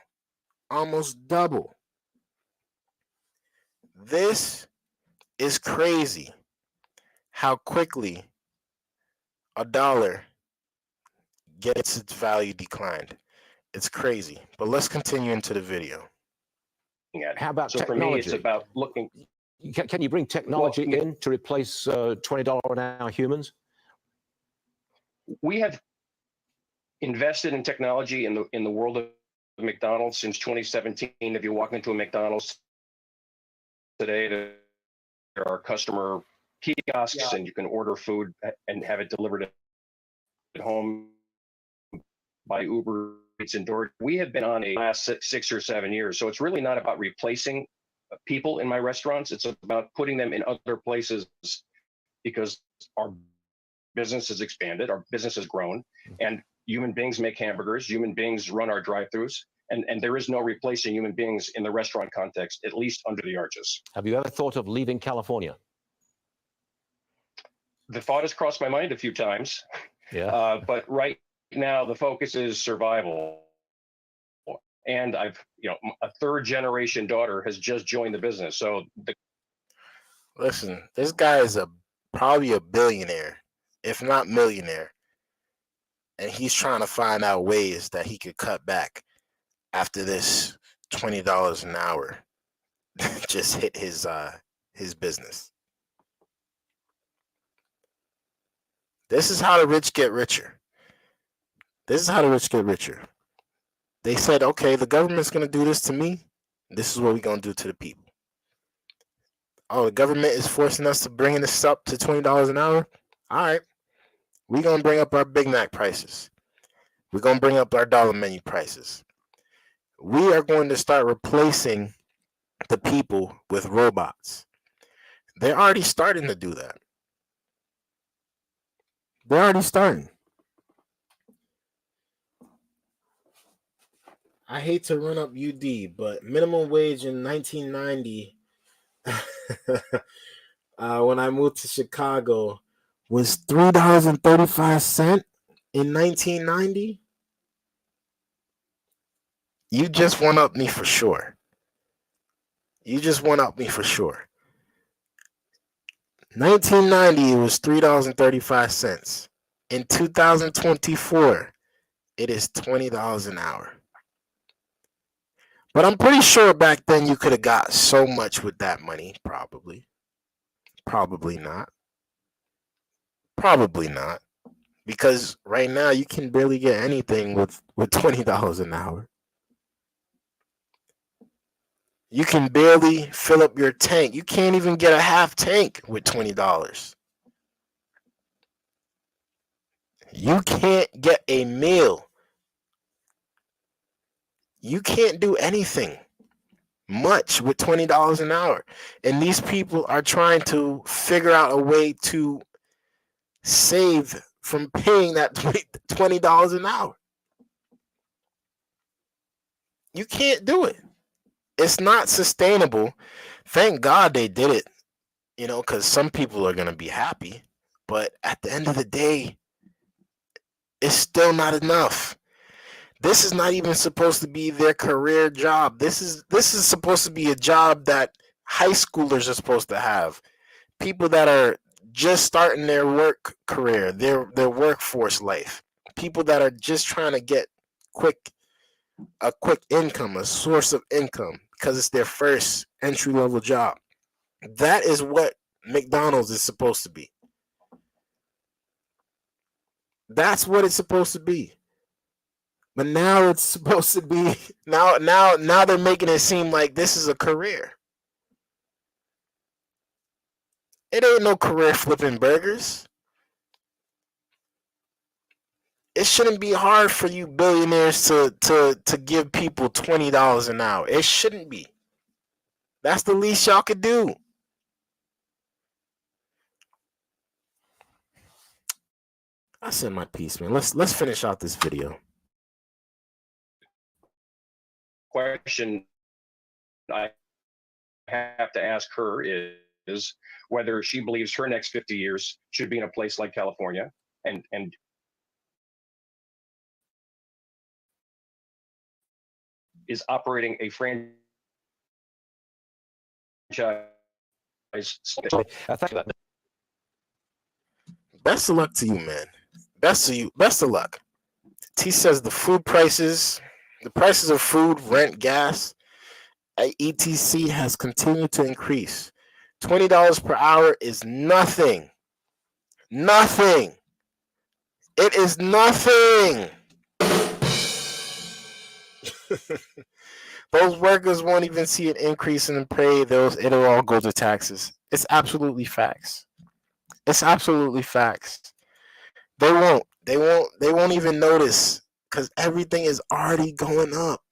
almost double. This is crazy how quickly a dollar gets its value declined. It's crazy. But let's continue into the video. How about So technology? for me, it's about looking. Can you bring technology in to replace $20 an hour humans? We have invested in technology in the world of McDonald's since 2017. If you walk into a McDonald's today, there are customer kiosks, and you can order food and have it delivered at home by Uber Eats and DoorDash. We have been on a last 6 or 7 years, so it's really not about replacing people in my restaurants. It's about putting them in other places because our business has expanded, our business has grown, and human beings make hamburgers, human beings run our drive-thrus, and there is no replacing human beings in the restaurant context, at least under the arches. Have you ever thought of leaving California? The thought has crossed my mind a few times, but right now the focus is survival. And I've, a third generation daughter has just joined the business. So listen, this guy is probably a billionaire, if not millionaire. And he's trying to find out ways that he could cut back after this $20 an hour just hit his business. This is how the rich get richer. This is how the rich get richer. They said, okay, the government's going to do this to me. This is what we're going to do to the people. Oh, the government is forcing us to bring this up to $20 an hour? All right. We're going to bring up our Big Mac prices. We're going to bring up our dollar menu prices. We are going to start replacing the people with robots. They're already starting to do that. They're already starting. I hate to run up UD, but minimum wage in 1990, when I moved to Chicago, was $3.35 in 1990. You just one up me for sure. You just one up me for sure. 1990, it was $3.35. In 2024, it is $20 an hour. But I'm pretty sure back then you could have got so much with that money, probably. Probably not. Probably not. Because right now you can barely get anything with $20 an hour. You can barely fill up your tank. You can't even get a half tank with $20. You can't get a meal. You can't do anything much with $20 an hour. And these people are trying to figure out a way to save from paying that $20 an hour. You can't do it. It's not sustainable. Thank God they did it, because some people are going to be happy. But at the end of the day, It's still not enough. This is not even supposed to be their career job. This is supposed to be a job that high schoolers are supposed to have. People that are just starting their work career, their workforce life. People that are just trying to get a quick income, a source of income, because it's their first entry level job. That is what McDonald's is supposed to be. That's what it's supposed to be. But now it's supposed to be now they're making it seem like this is a career. It ain't no career flipping burgers. It shouldn't be hard for you billionaires to give people $20 an hour. It shouldn't be. That's the least y'all could do. I said my piece, man. Let's finish out this video. Question I have to ask her is whether she believes her next 50 years should be in a place like California and is operating a franchise. Best of luck to you, man. Best of luck. T says the prices of food, rent, gas, etc. has continued to increase. $20 per hour is nothing. Nothing. It is nothing. Those workers won't even see an increase in the pay. It'll all go to taxes. It's absolutely facts. It's absolutely facts. They won't even notice because everything is already going up.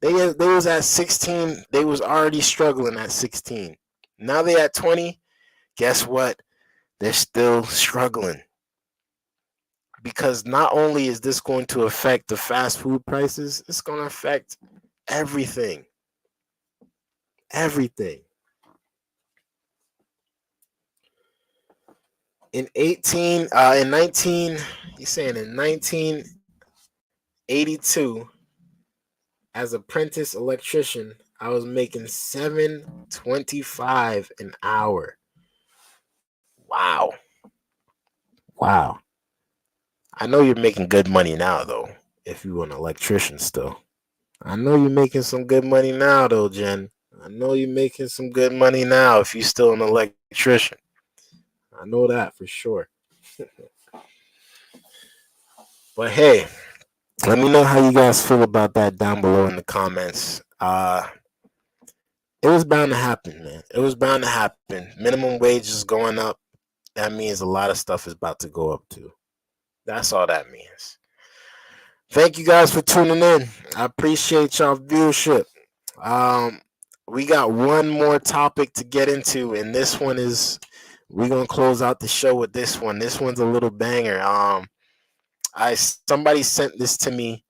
They was at 16. They was already struggling at 16. Now they at 20. Guess what? They're still struggling. Because not only is this going to affect the fast food prices, it's going to affect everything. Everything. In 1982, as apprentice electrician, I was making $7.25 an hour. Wow. I know you're making good money now, though, if you're an electrician still. I know you're making some good money now, though, Jen. I know you're making some good money now if you're still an electrician. I know that for sure. But hey, let me know how you guys feel about that down below in the comments. It was bound to happen, man. It was bound to happen. Minimum wage is going up. That means a lot of stuff is about to go up too. That's all that means. Thank you guys for tuning in. I appreciate y'all viewership. We got one more topic to get into, and this one is we're gonna close out the show with this one. This one's a little banger. Somebody sent this to me,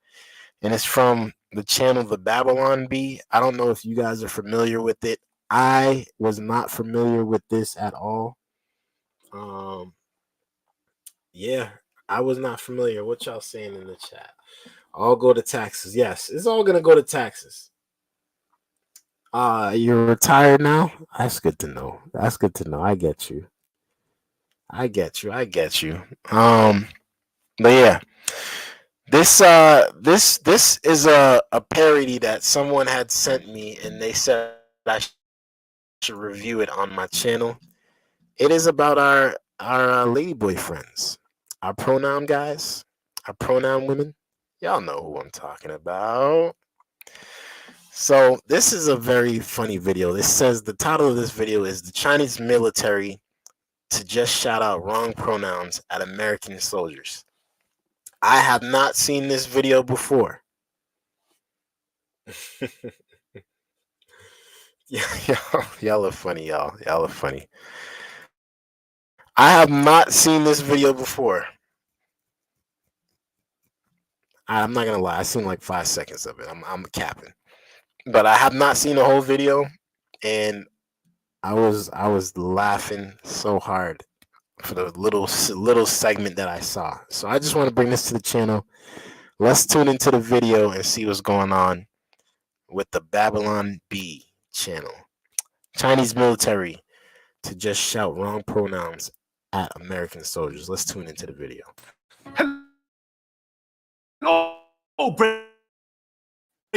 and it's from the channel The Babylon Bee. I don't know if you guys are familiar with it. I was not familiar with this at all. Yeah, I was not familiar. What y'all saying in the chat? All go to taxes. Yes, it's all gonna go to taxes. You're retired now? That's good to know. That's good to know. I get you. But yeah. This is a parody that someone had sent me, and they said I should review it on my channel. It is about our ladyboy friends, our pronoun guys, our pronoun women. Y'all know who I'm talking about. So this is a very funny video. It says the title of this video is "The Chinese Military to Just Shout Out Wrong Pronouns at American Soldiers." I have not seen this video before. Y'all are funny, y'all. Y'all are funny. I have not seen this video before. I'm not gonna lie. I seen like 5 seconds of it. I'm capping, but I have not seen the whole video, and I was laughing so hard for the little segment that I saw. So I just want to bring this to the channel. Let's tune into the video and see what's going on with the Babylon B channel. Chinese military to just shout wrong pronouns at American soldiers. Let's tune into the video. Hello, brave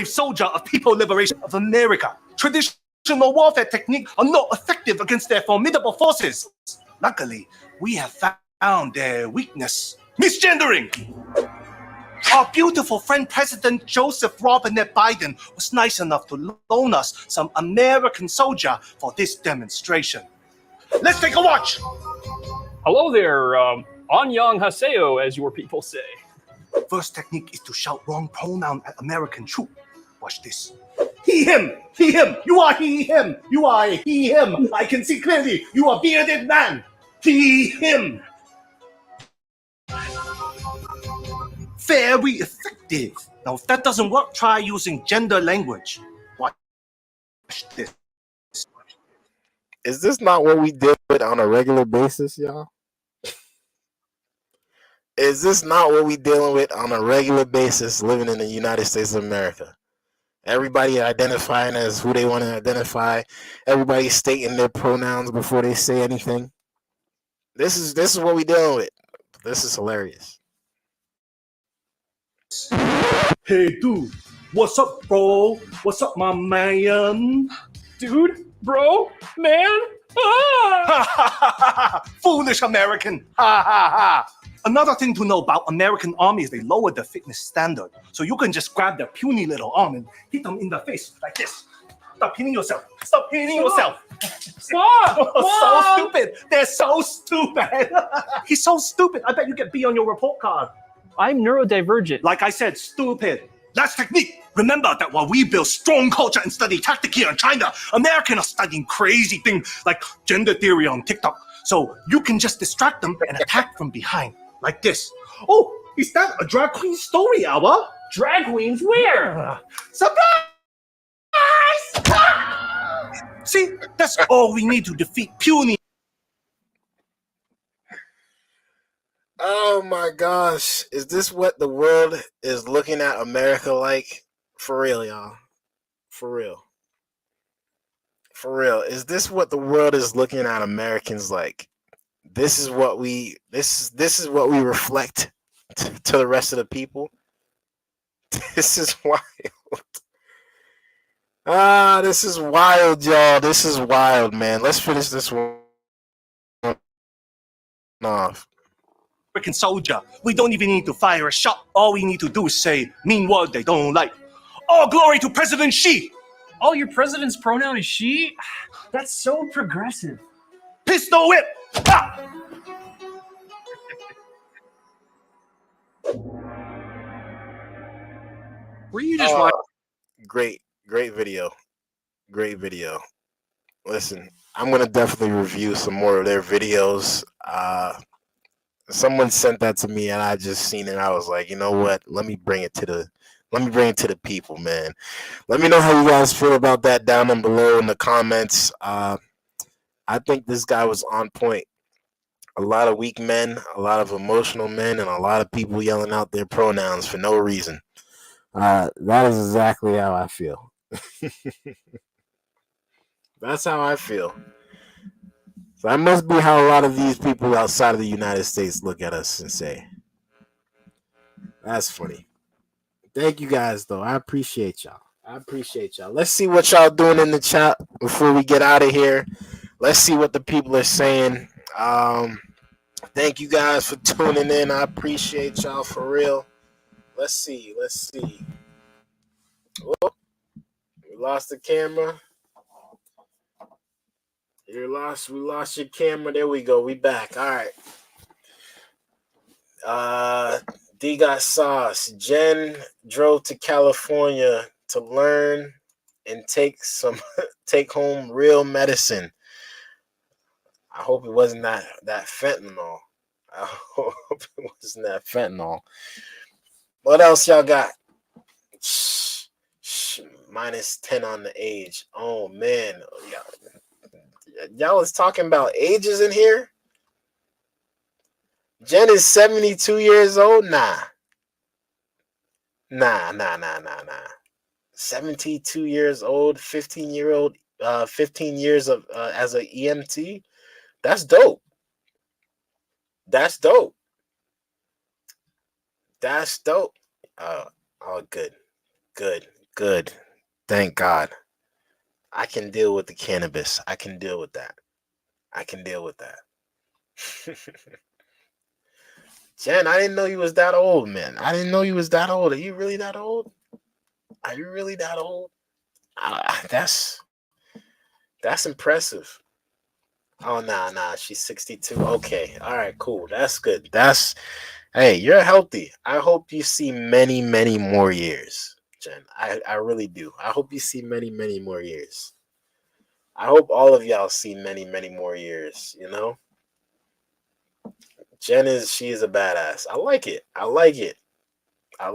soldier of People Liberation of America. Traditional warfare techniques are not effective against their formidable forces. Luckily, we have found their weakness: misgendering. Our beautiful friend President Joseph Robinette Biden was nice enough to loan us some American soldier for this demonstration. Let's take a watch. Hello there, annyeonghaseyo, as your people say. First technique is to shout wrong pronoun at American troop. Watch this. He, him, he, him. You are he, him. You are a he, him. I can see clearly. You are bearded man. He, him. Very effective. Now, if that doesn't work, try using gender language. Watch this. Is this not what we deal with on a regular basis, y'all? Is this not what we dealing with on a regular basis living in the United States of America? Everybody identifying as who they want to identify. Everybody stating their pronouns before they say anything. This is what we dealing with. This is hilarious. Hey, dude. What's up, bro? What's up, my man? Dude, bro, man. Ah! Foolish American. Ha ha ha. Another thing to know about American Army is they lower the fitness standard. So you can just grab their puny little arm and hit them in the face like this. Stop hitting yourself. Stop hitting yourself. Stop! So stupid. They're so stupid. He's so stupid. I bet you get B on your report card. I'm neurodivergent. Like I said, stupid. Last technique. Remember that while we build strong culture and study tactic here in China, Americans are studying crazy things like gender theory on TikTok. So you can just distract them and attack from behind. Like this. Oh, is that a drag queen story hour? Drag queens where? Surprise! See, that's all we need to defeat puny. Oh my gosh. Is this what the world is looking at America like? For real, y'all. For real. For real. Is this what the world is looking at Americans like? This is what we reflect to the rest of the people. This is wild. This is wild, y'all. This is wild, man. Let's finish this one off. American soldier. We don't even need to fire a shot. All we need to do is say mean word they don't like. All glory to President Xi. Oh, your president's pronoun is she? That's so progressive. Pistol whip. Ah! Were you just watching? Great video. Great video. Listen, I'm gonna definitely review some more of their videos. Someone sent that to me and I just seen it. I was like, you know what? Let me bring it to the people, man. Let me know how you guys feel about that down below in the comments. I think this guy was on point. A lot of weak men, a lot of emotional men, and a lot of people yelling out their pronouns for no reason. That is exactly how I feel. That's how I feel. So that must be how a lot of these people outside of the United States look at us and say. That's funny. Thank you guys, though. I appreciate y'all. Let's see what y'all doing in the chat before we get out of here. Let's see what the people are saying. Thank you guys for tuning in. I appreciate y'all for real. Let's see. Oh, we lost the camera. We lost your camera. There we go. We back. All right. Dgotsauce. Jen drove to California to learn and take home real medicine. I hope it wasn't that fentanyl. I hope it wasn't that fentanyl. What else y'all got? Minus 10 on the age. Oh man. Y'all is talking about ages in here? Jen is 72 years old. Nah. 72 years old, 15-year-old, 15 years of as a EMT. That's dope. That's dope. That's dope. Oh, good. Thank God. I can deal with the cannabis. I can deal with that. Jen, I didn't know you was that old, man. I didn't know you was that old. Are you really that old? Are you really that old? That's impressive. Oh, nah. She's 62. Okay. All right, cool. That's good. Hey, you're healthy. I hope you see many, many more years, Jen. I really do. I hope you see many, many more years. I hope all of y'all see many, many more years, you know? She is a badass. I like it. I like it a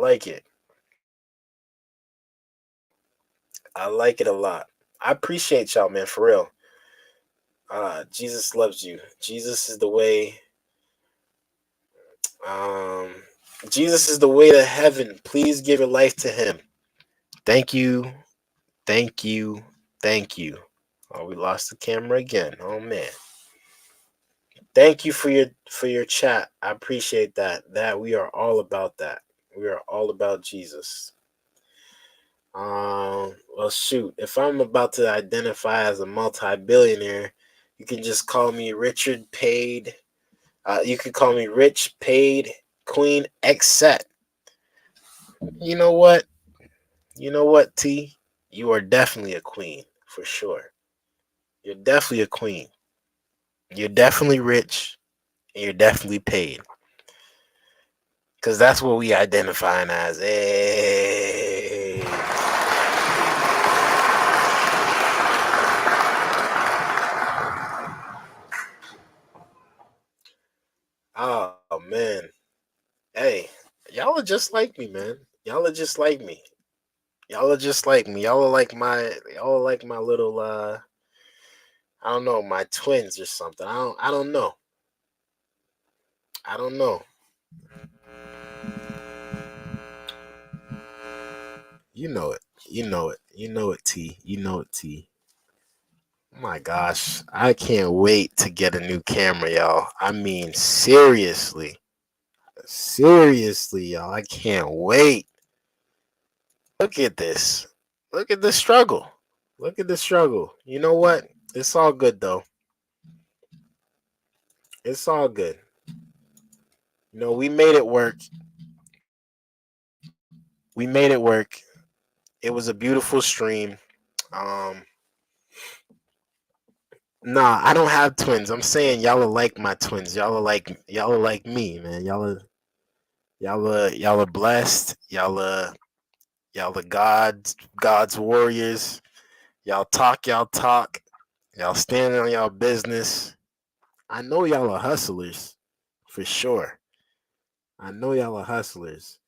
lot. I appreciate y'all, man, for real. Jesus loves you. Jesus is the way. Jesus is the way to heaven. Please give your life to him. Thank you. Oh, we lost the camera again. Oh man. Thank you for your chat. I appreciate that. We are all about that. We are all about Jesus. Well, shoot. If I'm about to identify as a multi-billionaire, you can just call me Richard Paid. You could call me Rich Paid Queen Xset. You know what? T? You are definitely a queen for sure. You're definitely a queen. You're definitely rich, and you're definitely paid. Because that's what we identifying as. Hey. Oh, man. Hey, y'all are just like me, man. Y'all are just like me. Y'all are like my little I don't know, my twins or something. I don't know. You know it. T. Oh my gosh. I can't wait to get a new camera, y'all. I mean, seriously. Seriously, y'all. I can't wait. Look at this. Look at the struggle. You know what? It's all good, though. It's all good. You know, we made it work. It was a beautiful stream. Nah, I don't have twins. I'm saying y'all are like my twins. Y'all are like me, man. Y'all are blessed. Y'all are God's warriors. Y'all talk. Y'all stand on y'all business. I know y'all are hustlers, for sure. I know y'all are hustlers.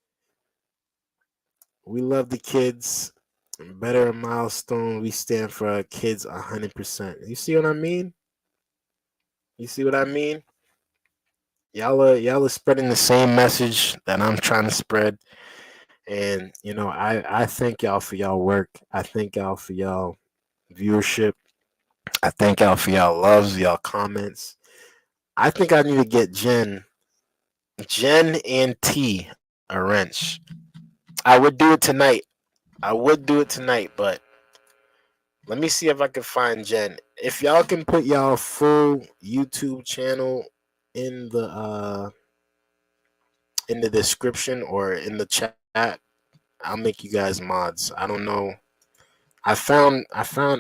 We love the kids. Better milestone. We stand for our kids 100%. You see what I mean? Y'all are spreading the same message that I'm trying to spread. And you know, I thank y'all for y'all work. I thank y'all for y'all viewership. I thank y'all for y'all loves, y'all comments. I think I need to get Jen and T a wrench. I would do it tonight, but let me see if I can find Jen. If y'all can put y'all full YouTube channel in the description or in the chat, I'll make you guys mods. I don't know. I found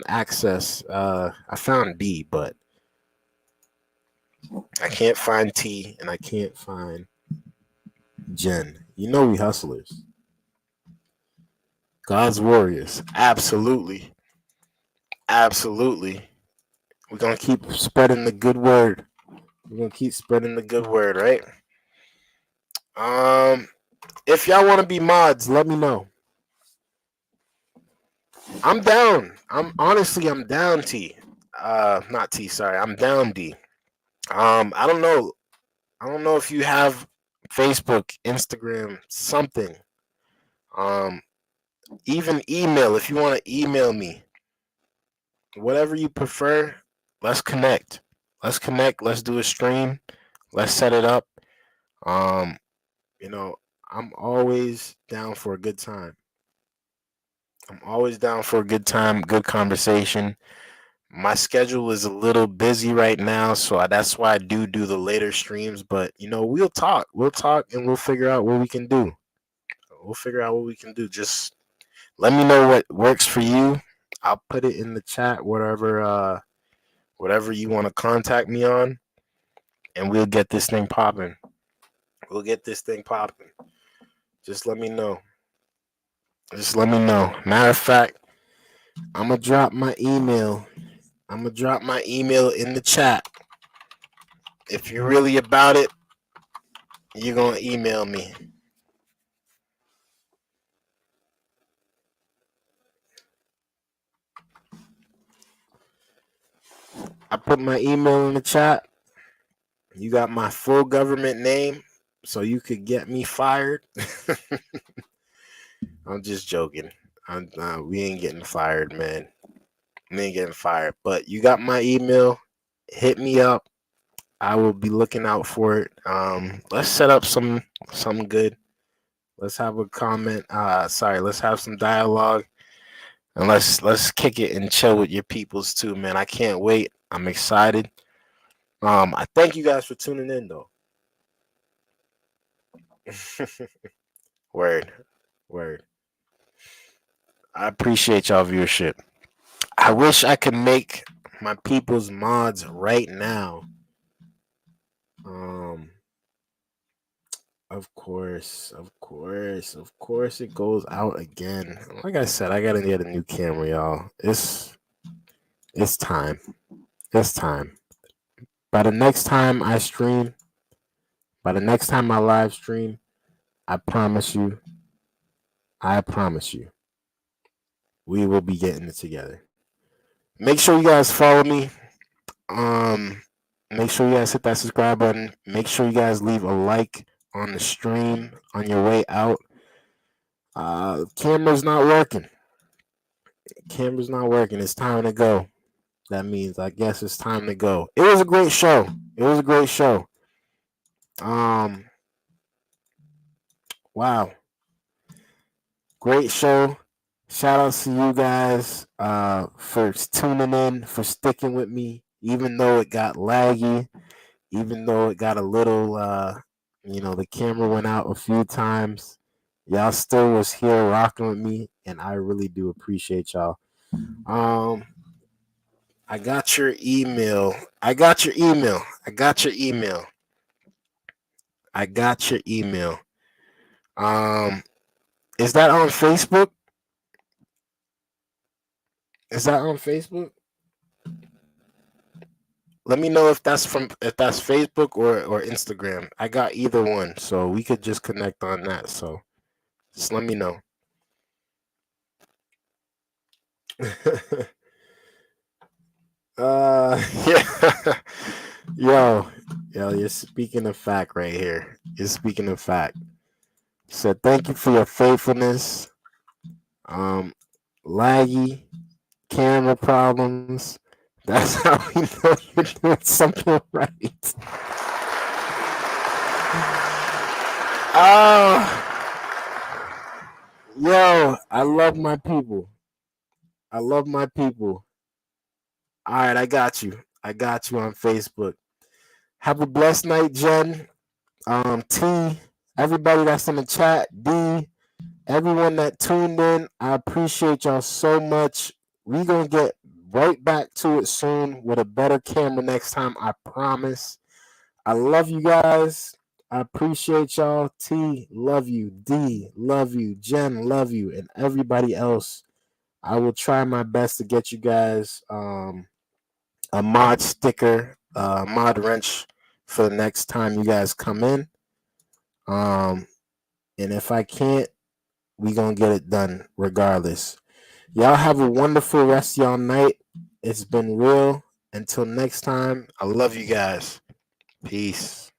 access. I found D, but I can't find T and I can't find Jen. You know we hustlers. God's warriors. Absolutely. We're gonna keep spreading the good word. Right? If y'all want to be mods, let me know. I'm down. I'm down, T. Not T, sorry. I'm down, D. I don't know. I don't know if you have Facebook, Instagram, something. Even email, if you want to email me, whatever you prefer, let's connect. Let's connect. Let's do a stream. Let's set it up. Um, you know, I'm always down for a good time. I'm always down for a good time, good conversation. My schedule is a little busy right now, so that's why I do the later streams. But we'll talk. We'll talk, and we'll figure out what we can do. We'll figure out what we can do. Just let me know what works for you. I'll put it in the chat, whatever you want to contact me on, and we'll get this thing popping. We'll get this thing popping. Just let me know. Just let me know. Matter of fact, I'm gonna drop my email. I'm gonna drop my email in the chat. If you're really about it, you're gonna email me. I put my email in the chat. You got my full government name, so you could get me fired. I'm just joking. We ain't getting fired, man. We ain't getting fired. But you got my email. Hit me up. I will be looking out for it. Let's set up some good. Let's have a comment. Let's have some dialogue. And let's kick it and chill with your peoples too, man. I can't wait. I'm excited. I thank you guys for tuning in though. Word. I appreciate y'all viewership. I wish I could make my people's mods right now. Of course, it goes out again. Like I said, I gotta get a new camera, y'all. It's time. It's time. By the next time I stream, by the next time I live stream, I promise you, we will be getting it together. Make sure you guys follow me. Make sure you guys hit that subscribe button. Make sure you guys leave a like on the stream on your way out. Camera's not working. It's time to go. That means I guess it's time to go. It was a great show. Wow. Great show. Shout out to you guys for tuning in, for sticking with me, even though it got laggy, even though it got a little the camera went out a few times. Y'all still was here rocking with me, and I really do appreciate y'all. I got your email. Is that on Facebook? Let me know if that's Facebook or Instagram. I got either one, so we could just connect on that. So just let me know. Yeah. Yo, you're speaking of fact right here. You're speaking of fact. So thank you for your faithfulness. Laggy, camera problems. That's how we know you're doing something right. Yo, I love my people. All right, I got you on Facebook. Have a blessed night, Jen. T, everybody that's in the chat, D, everyone that tuned in, I appreciate y'all so much. We're going to get right back to it soon with a better camera next time, I promise. I love you guys. I appreciate y'all. T, love you. D, love you. Jen, love you. And everybody else, I will try my best to get you guys a mod sticker, mod wrench for the next time you guys come in. And if I can't, we gonna get it done regardless. Y'all have a wonderful rest of y'all night. It's been real. Until next time, I love you guys. Peace.